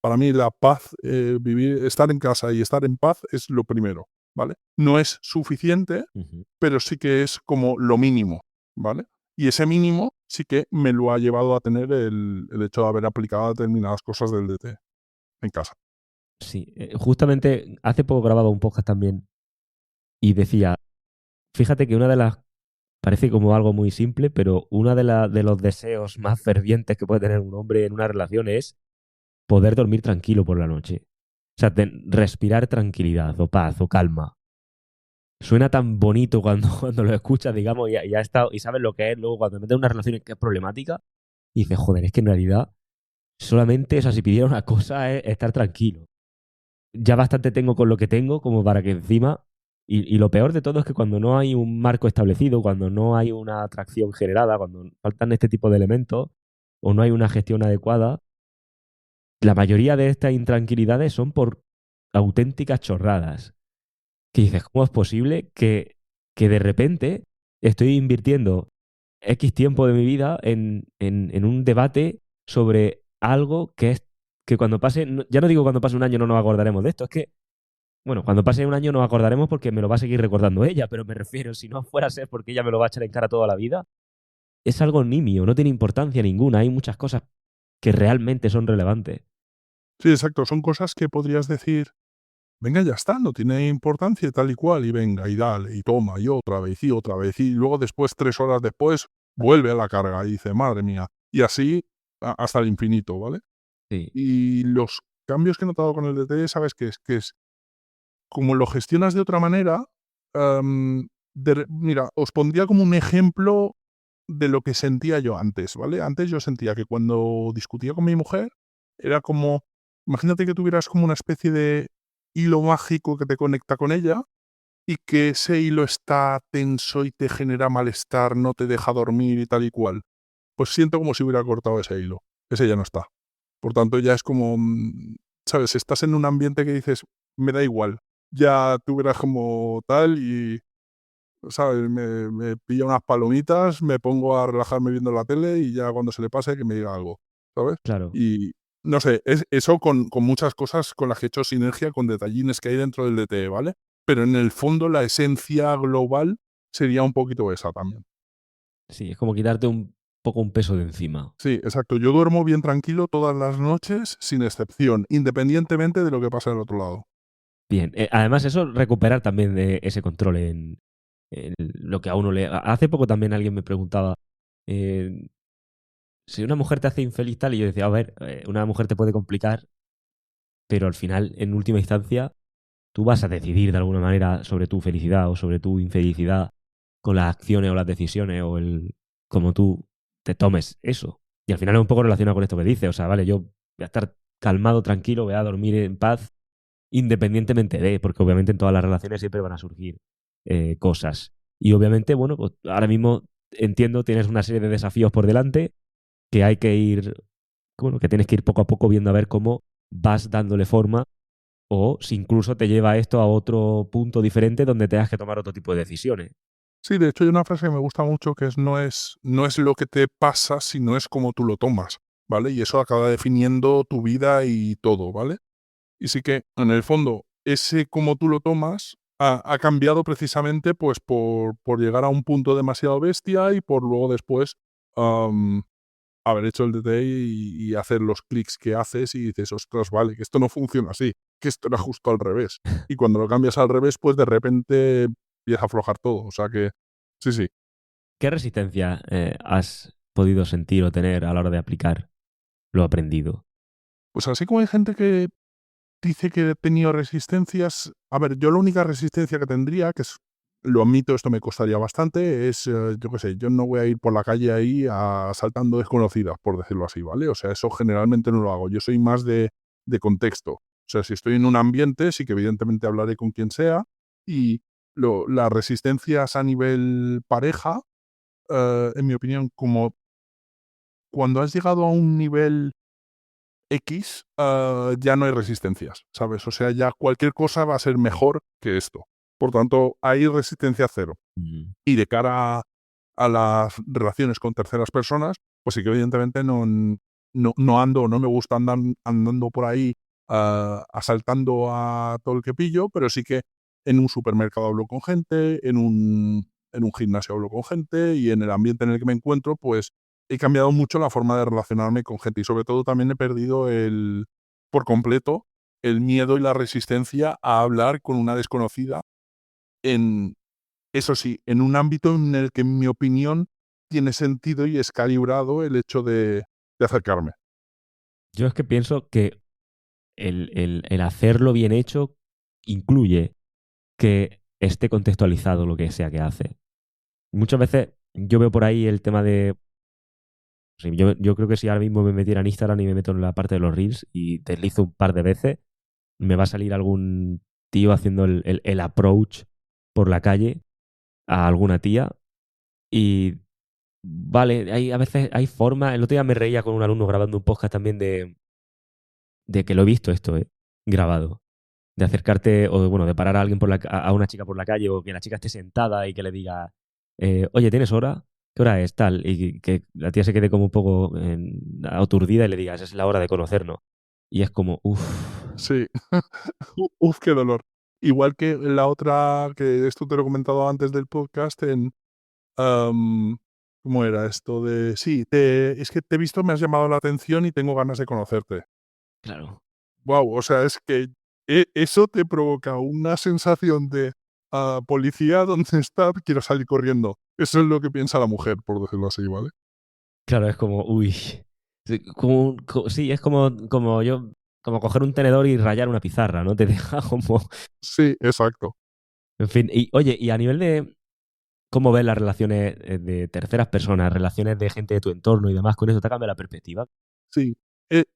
S1: para mí la paz, estar en casa y estar en paz es lo primero, ¿vale? No es suficiente,
S2: ujú.
S1: pero sí que es como lo mínimo, ¿vale? Y ese mínimo sí que me lo ha llevado a tener el hecho de haber aplicado determinadas cosas del DT en casa.
S2: Sí, justamente hace poco grababa un podcast también y decía, fíjate que una de las, parece como algo muy simple, pero una de los deseos más fervientes que puede tener un hombre en una relación es poder dormir tranquilo por la noche. O sea, respirar tranquilidad o paz o calma. Suena tan bonito cuando, cuando lo escuchas, digamos, y, ha estado, y sabes lo que es luego cuando te metes en una relación que es problemática y dices, joder, es que en realidad solamente, o sea, si pidiera una cosa es estar tranquilo. Ya bastante tengo con lo que tengo como para que encima... Y lo peor de todo es que cuando no hay un marco establecido, cuando no hay una atracción generada, cuando faltan este tipo de elementos o no hay una gestión adecuada, la mayoría de estas intranquilidades son por auténticas chorradas. Que dices, ¿cómo es posible que de repente estoy invirtiendo X tiempo de mi vida en un debate sobre algo que es que cuando pase, ya no digo cuando pase un año no nos acordaremos de esto, es que, bueno, cuando pase un año nos acordaremos porque me lo va a seguir recordando ella, pero me refiero, si no fuera a ser porque ella me lo va a echar en cara toda la vida, es algo nimio, no tiene importancia ninguna. Hay muchas cosas que realmente son relevantes.
S1: Sí, exacto. Son cosas que podrías decir, venga, ya está, no tiene importancia y tal y cual, y venga, y dale, y toma, y otra vez, y luego después, 3 horas después, vuelve a la carga y dice, madre mía, y así hasta el infinito, ¿vale?
S2: Sí,
S1: Y los cambios que he notado con el DT, ¿sabes qué es? Que es como lo gestionas de otra manera, mira, os pondría como un ejemplo de lo que sentía yo antes, ¿vale? Antes yo sentía que cuando discutía con mi mujer, era como, imagínate que tuvieras como una especie de hilo mágico que te conecta con ella y que ese hilo está tenso y te genera malestar, no te deja dormir y tal y cual. Pues siento como si hubiera cortado ese hilo. Ese ya no está. Por tanto, ya es como, ¿sabes? Estás en un ambiente que dices, me da igual. Ya tú verás como tal y, ¿sabes? Me pilla unas palomitas, me pongo a relajarme viendo la tele y ya cuando se le pase que me diga algo, ¿sabes?
S2: claro.
S1: Y no sé, es eso con muchas cosas con las que he hecho sinergia, con detallines que hay dentro del DTE, ¿vale? Pero en el fondo la esencia global sería un poquito esa también.
S2: Sí, es como quitarte un poco un peso de encima.
S1: Sí, exacto. Yo duermo bien tranquilo todas las noches, sin excepción, independientemente de lo que pase al otro lado.
S2: Bien, además eso, recuperar también ese control en lo que a uno le... Hace poco también alguien me preguntaba eh, si una mujer te hace infeliz tal, y yo decía, a ver, una mujer te puede complicar, pero al final, en última instancia, tú vas a decidir de alguna manera sobre tu felicidad o sobre tu infelicidad con las acciones o las decisiones o el cómo tú te tomes eso. Y al final es un poco relacionado con esto que dices. O sea, vale, yo voy a estar calmado, tranquilo, voy a dormir en paz, independientemente de, porque obviamente en todas las relaciones siempre van a surgir cosas. Y obviamente, bueno, pues ahora mismo entiendo, tienes una serie de desafíos por delante que hay que ir, bueno, que tienes que ir poco a poco viendo a ver cómo vas dándole forma o si incluso te lleva esto a otro punto diferente donde tengas que tomar otro tipo de decisiones.
S1: Sí, de hecho hay una frase que me gusta mucho que es no es lo que te pasa, sino es cómo tú lo tomas, ¿vale? Y eso acaba definiendo tu vida y todo, ¿vale? Y sí que, en el fondo, ese cómo tú lo tomas ha cambiado precisamente pues por llegar a un punto demasiado bestia y por luego después haber hecho el DTI y hacer los clics que haces y dices, ostras, vale, que esto no funciona así, que esto era justo al revés. Y cuando lo cambias al revés, pues de repente empieza a aflojar todo. O sea que, sí, sí.
S2: ¿Qué resistencia has podido sentir o tener a la hora de aplicar lo aprendido?
S1: Pues así como hay gente que dice que he tenido resistencias, a ver, yo la única resistencia que tendría, lo admito, esto me costaría bastante, es, yo qué sé, yo no voy a ir por la calle ahí asaltando desconocidas, por decirlo así, ¿vale? O sea, eso generalmente no lo hago. Yo soy más de contexto. O sea, si estoy en un ambiente, sí que evidentemente hablaré con quien sea y las resistencias a nivel pareja, en mi opinión, como cuando has llegado a un nivel X, ya no hay resistencias, ¿sabes? O sea, ya cualquier cosa va a ser mejor que esto. Por tanto, hay resistencia cero.
S2: Mm.
S1: Y de cara a las relaciones con terceras personas, pues sí que evidentemente no ando, no me gusta andar andando por ahí asaltando a todo el que pillo, pero sí que en un supermercado hablo con gente, en un gimnasio hablo con gente y en el ambiente en el que me encuentro, pues he cambiado mucho la forma de relacionarme con gente y sobre todo también he perdido por completo el miedo y la resistencia a hablar con una desconocida en, eso sí, en un ámbito en el que, en mi opinión, tiene sentido y es calibrado el hecho de acercarme.
S2: Yo es que pienso que el hacerlo bien hecho incluye que esté contextualizado lo que sea que hace. Muchas veces yo veo por ahí el tema de... Sí, yo creo que si ahora mismo me metiera en Instagram y me meto en la parte de los Reels y deslizo un par de veces, me va a salir algún tío haciendo el approach por la calle a alguna tía y vale, a veces hay formas. El otro día me reía con un alumno grabando un podcast también de que lo he visto esto, grabado. De acercarte o bueno, de parar a alguien a una chica por la calle o que la chica esté sentada y que le diga, oye, ¿tienes hora? ¿Qué hora es? Tal. Y que la tía se quede como un poco aturdida y le digas, es la hora de conocernos. Y es como, uff.
S1: Sí. Uf, qué dolor. Igual que la otra, que esto te lo he comentado antes del podcast, ¿Cómo era esto de, sí, es que te he visto, me has llamado la atención y tengo ganas de conocerte?
S2: Claro.
S1: Wow, o sea, es que eso te provoca una sensación de policía, ¿dónde está? Quiero salir corriendo. Eso es lo que piensa la mujer, por decirlo así, ¿vale?
S2: Claro, es como, uy. Sí, sí, es como coger un tenedor y rayar una pizarra, ¿no? Te deja como.
S1: Sí, exacto.
S2: En fin, y oye, y a nivel de cómo ves las relaciones de terceras personas, relaciones de gente de tu entorno y demás, con eso te cambia la perspectiva.
S1: Sí.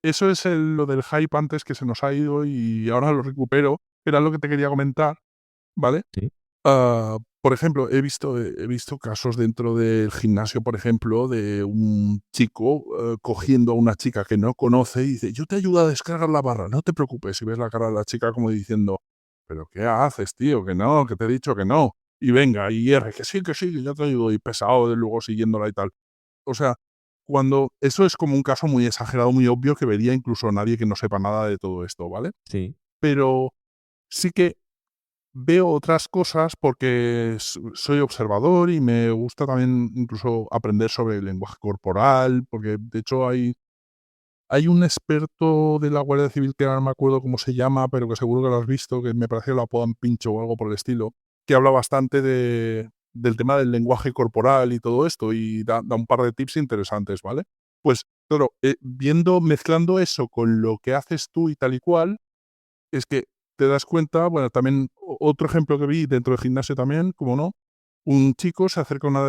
S1: Eso es lo del hype antes que se nos ha ido y ahora lo recupero. Era lo que te quería comentar, ¿vale?
S2: Sí,
S1: Por ejemplo, he visto casos dentro del gimnasio, por ejemplo, de un chico cogiendo a una chica que no conoce y dice, yo te ayudo a descargar la barra, no te preocupes. Y ves la cara de la chica como diciendo, pero ¿qué haces, tío? Que no, que te he dicho que no. Y venga, y R, que sí, que ya te ayudo. Y pesado, de luego siguiéndola y tal. O sea, cuando eso es como un caso muy exagerado, muy obvio, que vería incluso nadie que no sepa nada de todo esto, ¿vale?
S2: sí,
S1: Pero sí que veo otras cosas porque soy observador y me gusta también incluso aprender sobre el lenguaje corporal, porque de hecho hay un experto de la Guardia Civil que ahora no me acuerdo cómo se llama, pero que seguro que lo has visto, que me parece que lo apodan Pincho o algo por el estilo, que habla bastante del tema del lenguaje corporal y todo esto y da un par de tips interesantes, ¿vale? Pues claro, mezclando eso con lo que haces tú y tal y cual, es que te das cuenta, bueno, también otro ejemplo que vi dentro del gimnasio también, como no, un chico se acerca a una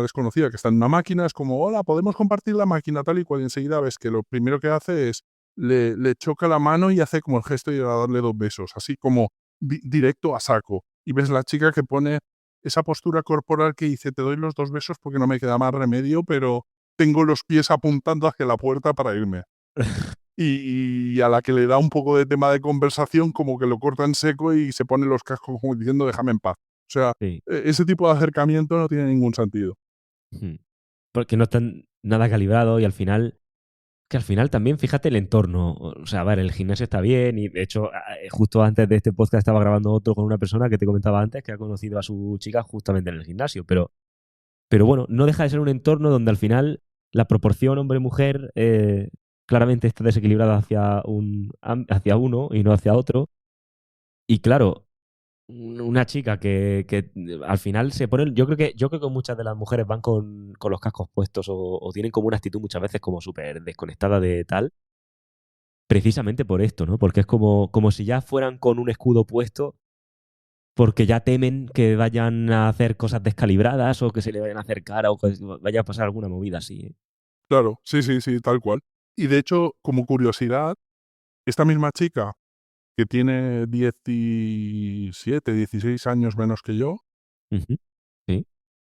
S1: desconocida que está en una máquina, es como, hola, podemos compartir la máquina, tal y cual, y enseguida ves que lo primero que hace es, le choca la mano y hace como el gesto de ir a darle 2 besos, así como directo a saco. Y ves la chica que pone esa postura corporal que dice, te doy los 2 besos porque no me queda más remedio, pero tengo los pies apuntando hacia la puerta para irme y a la que le da un poco de tema de conversación, como que lo corta en seco y se pone los cascos como diciendo déjame en paz. O sea,
S2: sí.
S1: ese tipo de acercamiento no tiene ningún sentido.
S2: Ujú. Porque no están nada calibrados y al final. Que al final también, fíjate el entorno. O sea, a ver, el gimnasio está bien y de hecho, justo antes de este podcast estaba grabando otro con una persona que te comentaba antes que ha conocido a su chica justamente en el gimnasio. Pero bueno, no deja de ser un entorno donde al final la proporción hombre-mujer claramente está desequilibrada hacia uno y no hacia otro. Y claro, una chica que al final se pone. Yo creo que muchas de las mujeres van con los cascos puestos o tienen como una actitud muchas veces como súper desconectada de tal. Precisamente por esto, ¿no? Porque es como si ya fueran con un escudo puesto porque ya temen que vayan a hacer cosas descalibradas o que se le vayan a acercar o que vaya a pasar alguna movida así.
S1: Claro, sí, sí, sí, tal cual. Y de hecho, como curiosidad, esta misma chica que tiene 17, 16 años menos que yo,
S2: Ujú. Sí,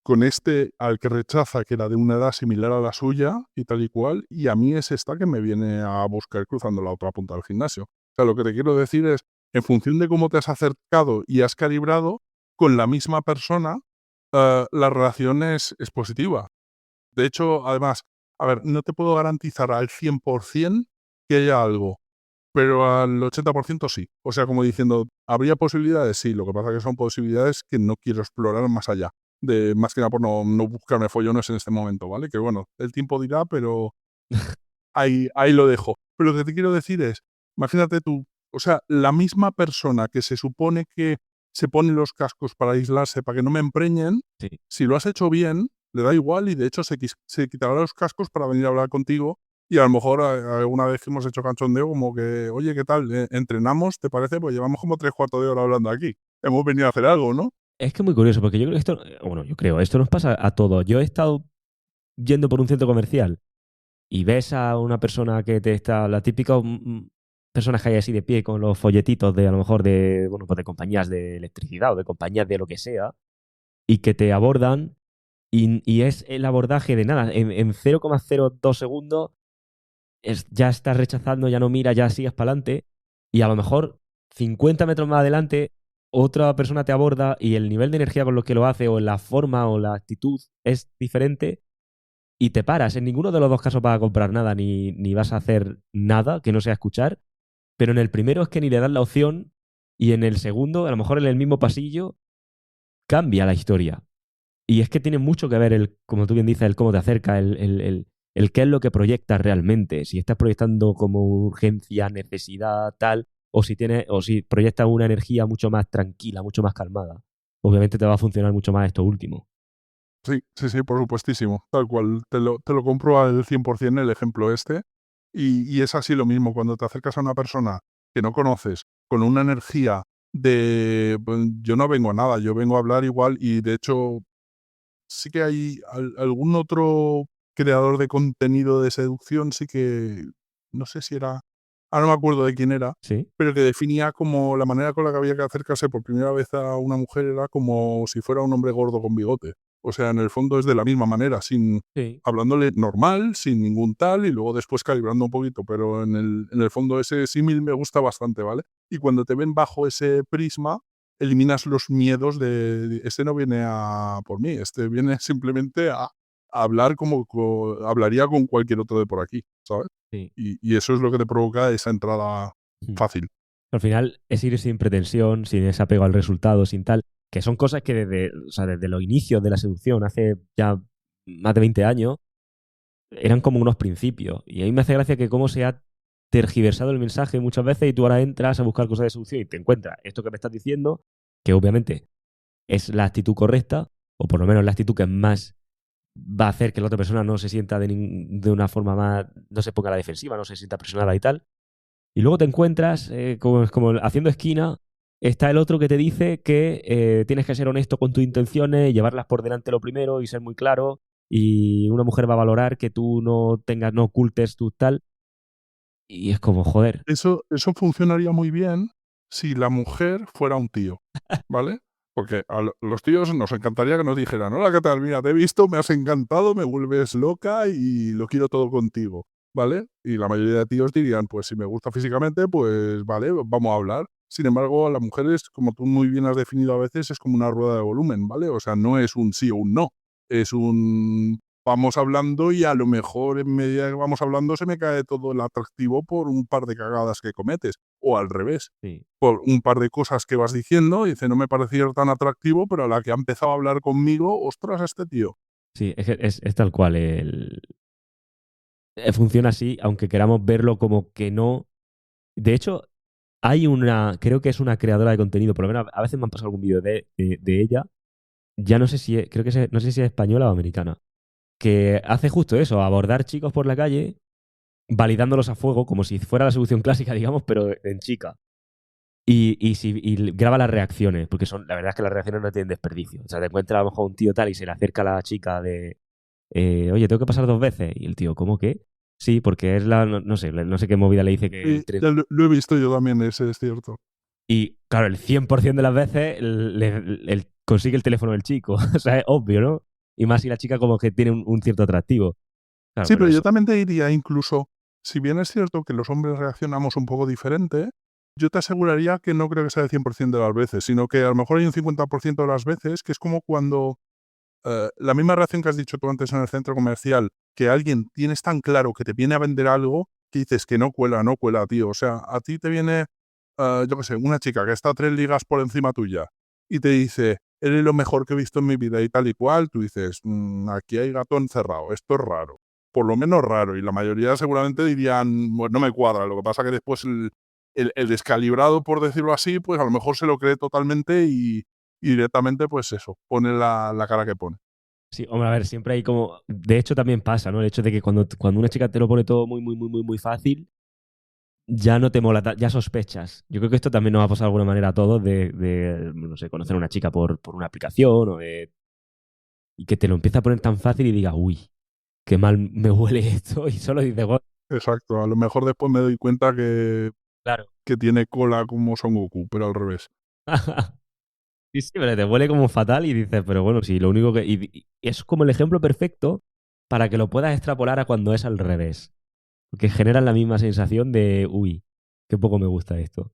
S1: con este al que rechaza, que era de una edad similar a la suya y tal y cual, y a mí es esta que me viene a buscar cruzando la otra punta del gimnasio. O sea, lo que te quiero decir es, en función de cómo te has acercado y has calibrado, con la misma persona, la relación es positiva. De hecho, además, a ver, no te puedo garantizar al 100% que haya algo, pero al 80% sí. O sea, como diciendo, ¿habría posibilidades? Sí, lo que pasa es que son posibilidades que no quiero explorar más allá. Más que nada por no buscarme follones en este momento, ¿vale? Que bueno, el tiempo dirá, pero ahí lo dejo. Pero lo que te quiero decir es, imagínate tú, o sea, la misma persona que se supone que se pone los cascos para aislarse, para que no me empreñen,
S2: sí.
S1: si lo has hecho bien, le da igual y de hecho se quitará los cascos para venir a hablar contigo y a lo mejor alguna vez que hemos hecho cachondeo como que, oye, ¿qué tal? ¿Entrenamos? ¿Te parece? Pues llevamos como 3 cuartos de hora hablando aquí. Hemos venido a hacer algo, ¿no?
S2: Es que es muy curioso porque yo creo que esto, bueno, yo creo, esto nos pasa a todos. Yo he estado yendo por un centro comercial y ves a una persona que te está, la típica personas que hay así de pie con los folletitos de a lo mejor de, bueno, pues de compañías de electricidad o de compañías de lo que sea y que te abordan y es el abordaje de nada, en 0,02 segundos ya estás rechazando, ya no mira, ya sigues para adelante y a lo mejor 50 metros más adelante otra persona te aborda y el nivel de energía con lo que lo hace o la forma o la actitud es diferente y te paras. En ninguno de los dos casos vas a comprar nada ni vas a hacer nada que no sea escuchar, pero en el primero es que ni le das la opción y en el segundo, a lo mejor en el mismo pasillo, cambia la historia. Y es que tiene mucho que ver como tú bien dices, el cómo te acerca, el qué es lo que proyectas realmente. Si estás proyectando como urgencia, necesidad, tal, o si proyectas una energía mucho más tranquila, mucho más calmada. Obviamente te va a funcionar mucho más esto último.
S1: Sí, sí, sí, por supuestísimo. Tal cual, te lo compro al 100% el ejemplo este. Y es así lo mismo, cuando te acercas a una persona que no conoces, con una energía de, pues, yo no vengo a nada, yo vengo a hablar igual y de hecho sí que hay algún otro creador de contenido de seducción, sí que, no sé si era, ahora no me acuerdo de quién era,
S2: ¿Sí?
S1: pero que definía como la manera con la que había que acercarse por primera vez a una mujer era como si fuera un hombre gordo con bigote. O sea, en el fondo es de la misma manera,
S2: Sí.
S1: hablándole normal, sin ningún tal, y luego después calibrando un poquito, pero en el fondo ese símil me gusta bastante, ¿vale? Y cuando te ven bajo ese prisma, eliminas los miedos este no viene a por mí, este viene simplemente a hablar como hablaría con cualquier otro de por aquí, ¿sabes?
S2: Sí.
S1: Y eso es lo que te provoca esa entrada
S2: Hmm.
S1: fácil.
S2: Al final es ir sin pretensión, sin ese apego al resultado, sin tal, que son cosas que desde los inicios de la seducción, hace ya más de 20 años, eran como unos principios. Y ahí me hace gracia que cómo se ha tergiversado el mensaje muchas veces y tú ahora entras a buscar cosas de seducción y te encuentras esto que me estás diciendo, que obviamente es la actitud correcta, o por lo menos la actitud que más va a hacer que la otra persona no se sienta de una forma más, no se ponga a la defensiva, no se sienta presionada y tal. Y luego te encuentras, como haciendo esquina, está el otro que te dice que tienes que ser honesto con tus intenciones, llevarlas por delante lo primero y ser muy claro. Y una mujer va a valorar que tú no ocultes tu tal. Y es como, joder.
S1: Eso funcionaría muy bien si la mujer fuera un tío, ¿vale? Porque a los tíos nos encantaría que nos dijeran: "Hola, ¿qué tal? Mira, te he visto, me has encantado, me vuelves loca y lo quiero todo contigo", ¿vale? Y la mayoría de tíos dirían: "Pues si me gusta físicamente, pues vale, vamos a hablar". Sin embargo, a las mujeres, como tú muy bien has definido a veces, es como una rueda de volumen, ¿vale? O sea, no es un sí o un no, es un vamos hablando y a lo mejor en medida que vamos hablando se me cae todo el atractivo por un par de cagadas que cometes, o al revés,
S2: Sí,
S1: por un par de cosas que vas diciendo, y dice, no me parecía tan atractivo, pero a la que ha empezado a hablar conmigo, ostras, este tío.
S2: sí, es tal cual. Funciona así, aunque queramos verlo como que no. De hecho, creo que es una creadora de contenido, por lo menos a veces me han pasado algún vídeo de ella. Ya no sé si creo que no sé si es española o americana, que hace justo eso, abordar chicos por la calle, validándolos a fuego, como si fuera la solución clásica, digamos, pero en chica. Y graba las reacciones, porque la verdad es que las reacciones no tienen desperdicio. O sea, te encuentra a lo mejor un tío tal y se le acerca a la chica oye, tengo que pasar 2 veces. Y el tío, ¿cómo que? Sí, porque es no sé qué movida le dice que
S1: Y
S2: entre.
S1: ya lo he visto yo también, ese es cierto.
S2: Y claro, el 100% de las veces consigue el teléfono del chico. O sea, es obvio, ¿no? Y más si la chica como que tiene un cierto atractivo. Claro,
S1: Sí,
S2: pero
S1: pero yo
S2: eso.
S1: también te diría incluso, si bien es cierto que los hombres reaccionamos un poco diferente, yo te aseguraría que no creo que sea el 100% de las veces, sino que a lo mejor hay un 50% de las veces que es como cuando la misma reacción que has dicho tú antes en el centro comercial, que alguien tienes tan claro que te viene a vender algo que dices que no cuela, no cuela, tío. O sea, a ti te viene, yo qué sé, una chica que está a 3 ligas por encima tuya y te dice, eres lo mejor que he visto en mi vida y tal y cual, tú dices, aquí hay gato encerrado, esto es raro. Por lo menos raro. Y la mayoría seguramente dirían, pues no me cuadra. Lo que pasa que después el descalibrado, por decirlo así, pues a lo mejor se lo cree totalmente y directamente, pues eso, pone la cara que pone.
S2: Sí, hombre, a ver, siempre hay como. De hecho, también pasa, ¿no? El hecho de que cuando una chica te lo pone todo muy, muy, muy, muy, muy fácil, ya no te mola, ya sospechas. Yo creo que esto también nos ha pasado de alguna manera a todos no sé, conocer a una chica por una aplicación y que te lo empieza a poner tan fácil y digas, uy, qué mal me huele esto. Y solo dices, "Bueno,
S1: Exacto, a lo mejor después me doy cuenta
S2: claro".
S1: que tiene cola como Son Goku, pero al revés.
S2: Sí, sí, pero te huele como fatal y dices, pero bueno, sí, lo único que. Y es como el ejemplo perfecto para que lo puedas extrapolar a cuando es al revés. Porque generan la misma sensación de, uy, qué poco me gusta esto.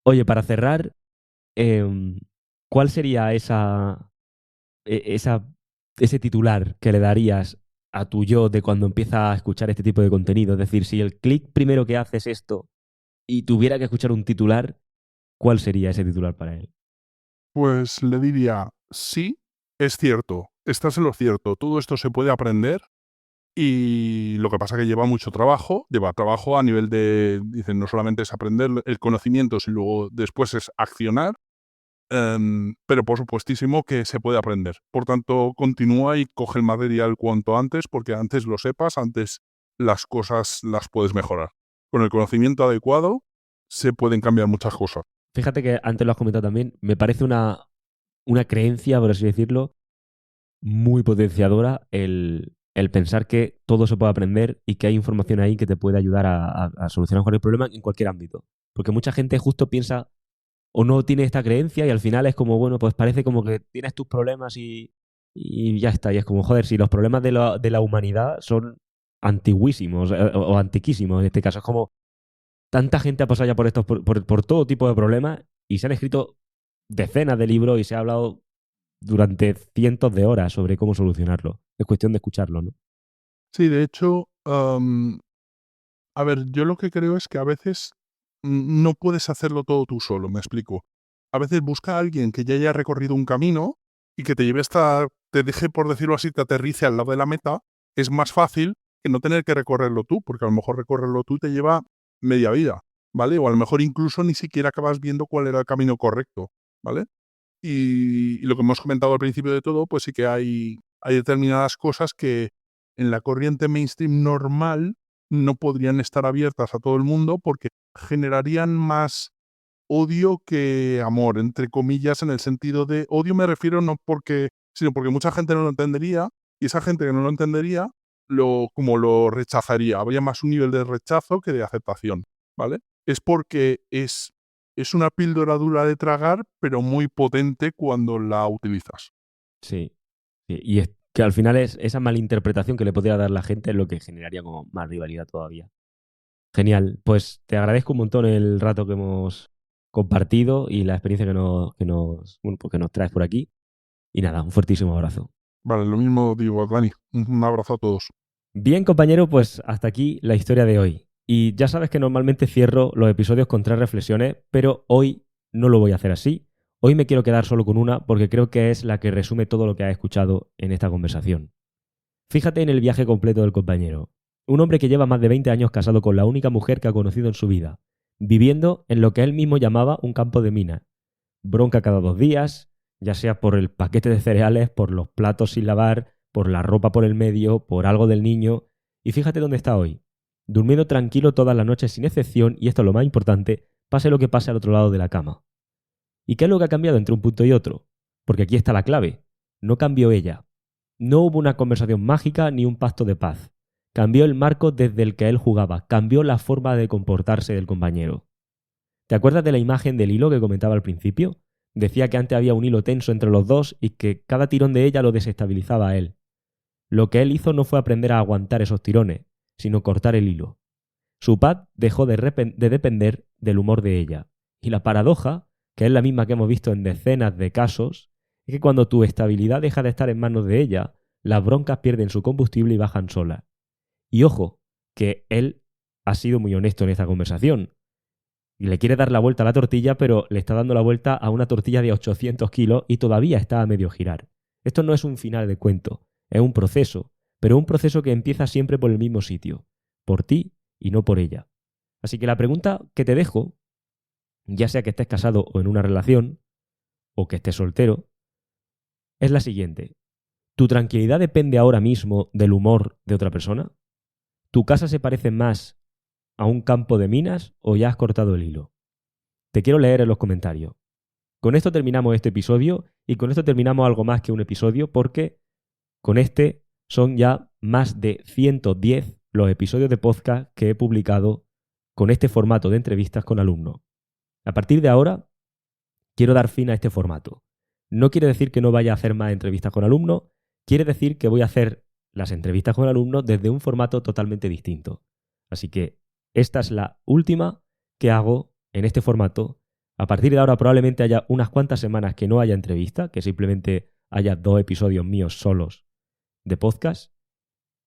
S2: Oye, para cerrar, em, ¿cuál sería e- esa, ese titular que le darías a tu yo de cuando empieza a escuchar este tipo de contenido? Es decir, si el clic primero que hace es esto y tuviera que escuchar un titular, ¿cuál sería ese titular para él?
S1: Pues le diría, sí, Es cierto, estás en lo cierto. Todo esto se puede aprender y lo que pasa es que lleva mucho trabajo. Lleva trabajo a nivel de, dicen, no solamente es aprender el conocimiento, sino luego después es accionar. Pero por supuestísimo que se puede aprender. Por tanto, continúa y coge el material cuanto antes, porque antes lo sepas, antes las cosas las puedes mejorar. Con el conocimiento adecuado se pueden cambiar muchas cosas.
S2: Fíjate que antes lo has comentado también, me parece una creencia, por así decirlo, muy potenciadora el pensar que todo se puede aprender y que hay información ahí que te puede ayudar a solucionar cualquier problema en cualquier ámbito. Porque mucha gente justo piensa o no tiene esta creencia y al final es como, bueno, pues parece como que tienes tus problemas y ya está. Y es como, joder, si los problemas de la humanidad son antiguísimos o antiquísimos en este caso. Es como tanta gente ha pasado ya por estos, por todo tipo de problemas y se han escrito decenas de libros y se ha hablado durante cientos de horas sobre cómo solucionarlo. Es cuestión de escucharlo, ¿no?
S1: Sí, de hecho, a ver, yo lo que creo es que a veces no puedes hacerlo todo tú solo, me explico. A veces busca a alguien que ya haya recorrido un camino y que te lleve hasta, te deje, por decirlo así, te aterrice al lado de la meta. Es más fácil que no tener que recorrerlo tú, porque a lo mejor recorrerlo tú te lleva media vida, ¿vale? O a lo mejor incluso ni siquiera acabas viendo cuál era el camino correcto, ¿vale? Y lo que hemos comentado al principio de todo, pues sí que hay determinadas cosas que en la corriente mainstream normal no podrían estar abiertas a todo el mundo porque generarían más odio que amor, entre comillas, en el sentido de odio me refiero no porque, sino porque mucha gente no lo entendería y esa gente que no lo entendería como lo rechazaría. Habría más un nivel de rechazo que de aceptación, ¿vale? Es porque es una píldora dura de tragar, pero muy potente cuando la utilizas.
S2: Sí. Sí. Y es que al final es esa malinterpretación que le podría dar la gente es lo que generaría como más rivalidad todavía. Genial. Pues te agradezco un montón el rato que hemos compartido y la experiencia bueno, pues que nos traes por aquí. Y nada, un fuertísimo abrazo.
S1: Vale, lo mismo digo, Dani. Un abrazo a todos.
S2: Bien, compañero, pues hasta aquí la historia de hoy. Y ya sabes que normalmente cierro los episodios con 3 reflexiones, pero hoy no lo voy a hacer así. Hoy me quiero quedar solo con una porque creo que es la que resume todo lo que has escuchado en esta conversación. Fíjate en el viaje completo del compañero. Un hombre que lleva más de 20 años casado con la única mujer que ha conocido en su vida, viviendo en lo que él mismo llamaba un campo de mina. Bronca cada 2 días, ya sea por el paquete de cereales, por los platos sin lavar, por la ropa por el medio, por algo del niño. Y fíjate dónde está hoy. Durmiendo tranquilo todas las noches sin excepción, y esto es lo más importante, pase lo que pase al otro lado de la cama. ¿Y qué es lo que ha cambiado entre un punto y otro? Porque aquí está la clave. No cambió ella. No hubo una conversación mágica ni un pacto de paz. Cambió el marco desde el que él jugaba, cambió la forma de comportarse del compañero. ¿Te acuerdas de la imagen del hilo que comentaba al principio? Decía que antes había un hilo tenso entre los dos y que cada tirón de ella lo desestabilizaba a él. Lo que él hizo no fue aprender a aguantar esos tirones, sino cortar el hilo. Su paz dejó de depender del humor de ella. Y la paradoja, que es la misma que hemos visto en decenas de casos, es que cuando tu estabilidad deja de estar en manos de ella, las broncas pierden su combustible y bajan solas. Y ojo, que él ha sido muy honesto en esta conversación. Y le quiere dar la vuelta a la tortilla, pero le está dando la vuelta a una tortilla de 800 kilos y todavía está a medio girar. Esto no es un final de cuento, es un proceso, pero un proceso que empieza siempre por el mismo sitio, por ti y no por ella. Así que la pregunta que te dejo, ya sea que estés casado o en una relación, o que estés soltero, es la siguiente. ¿Tu tranquilidad depende ahora mismo del humor de otra persona? ¿Tu casa se parece más a un campo de minas o ya has cortado el hilo? Te quiero leer en los comentarios. Con esto terminamos este episodio y con esto terminamos algo más que un episodio porque con este son ya más de 110 los episodios de podcast que he publicado con este formato de entrevistas con alumnos. A partir de ahora quiero dar fin a este formato. No quiere decir que no vaya a hacer más entrevistas con alumnos, quiere decir que voy a hacer las entrevistas con alumnos desde un formato totalmente distinto. Así que esta es la última que hago en este formato. A partir de ahora probablemente haya unas cuantas semanas que no haya entrevista, que simplemente haya 2 episodios míos solos de podcast.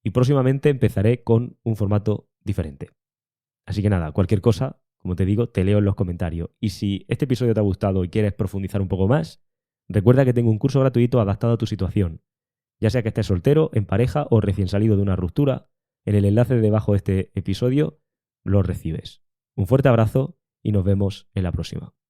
S2: Y próximamente empezaré con un formato diferente. Así que nada, cualquier cosa, como te digo, te leo en los comentarios. Y si este episodio te ha gustado y quieres profundizar un poco más, Recuerda que tengo un curso gratuito adaptado a tu situación. Ya sea que estés soltero, en pareja o recién salido de una ruptura, en el enlace debajo de este episodio lo recibes. Un fuerte abrazo y nos vemos en la próxima.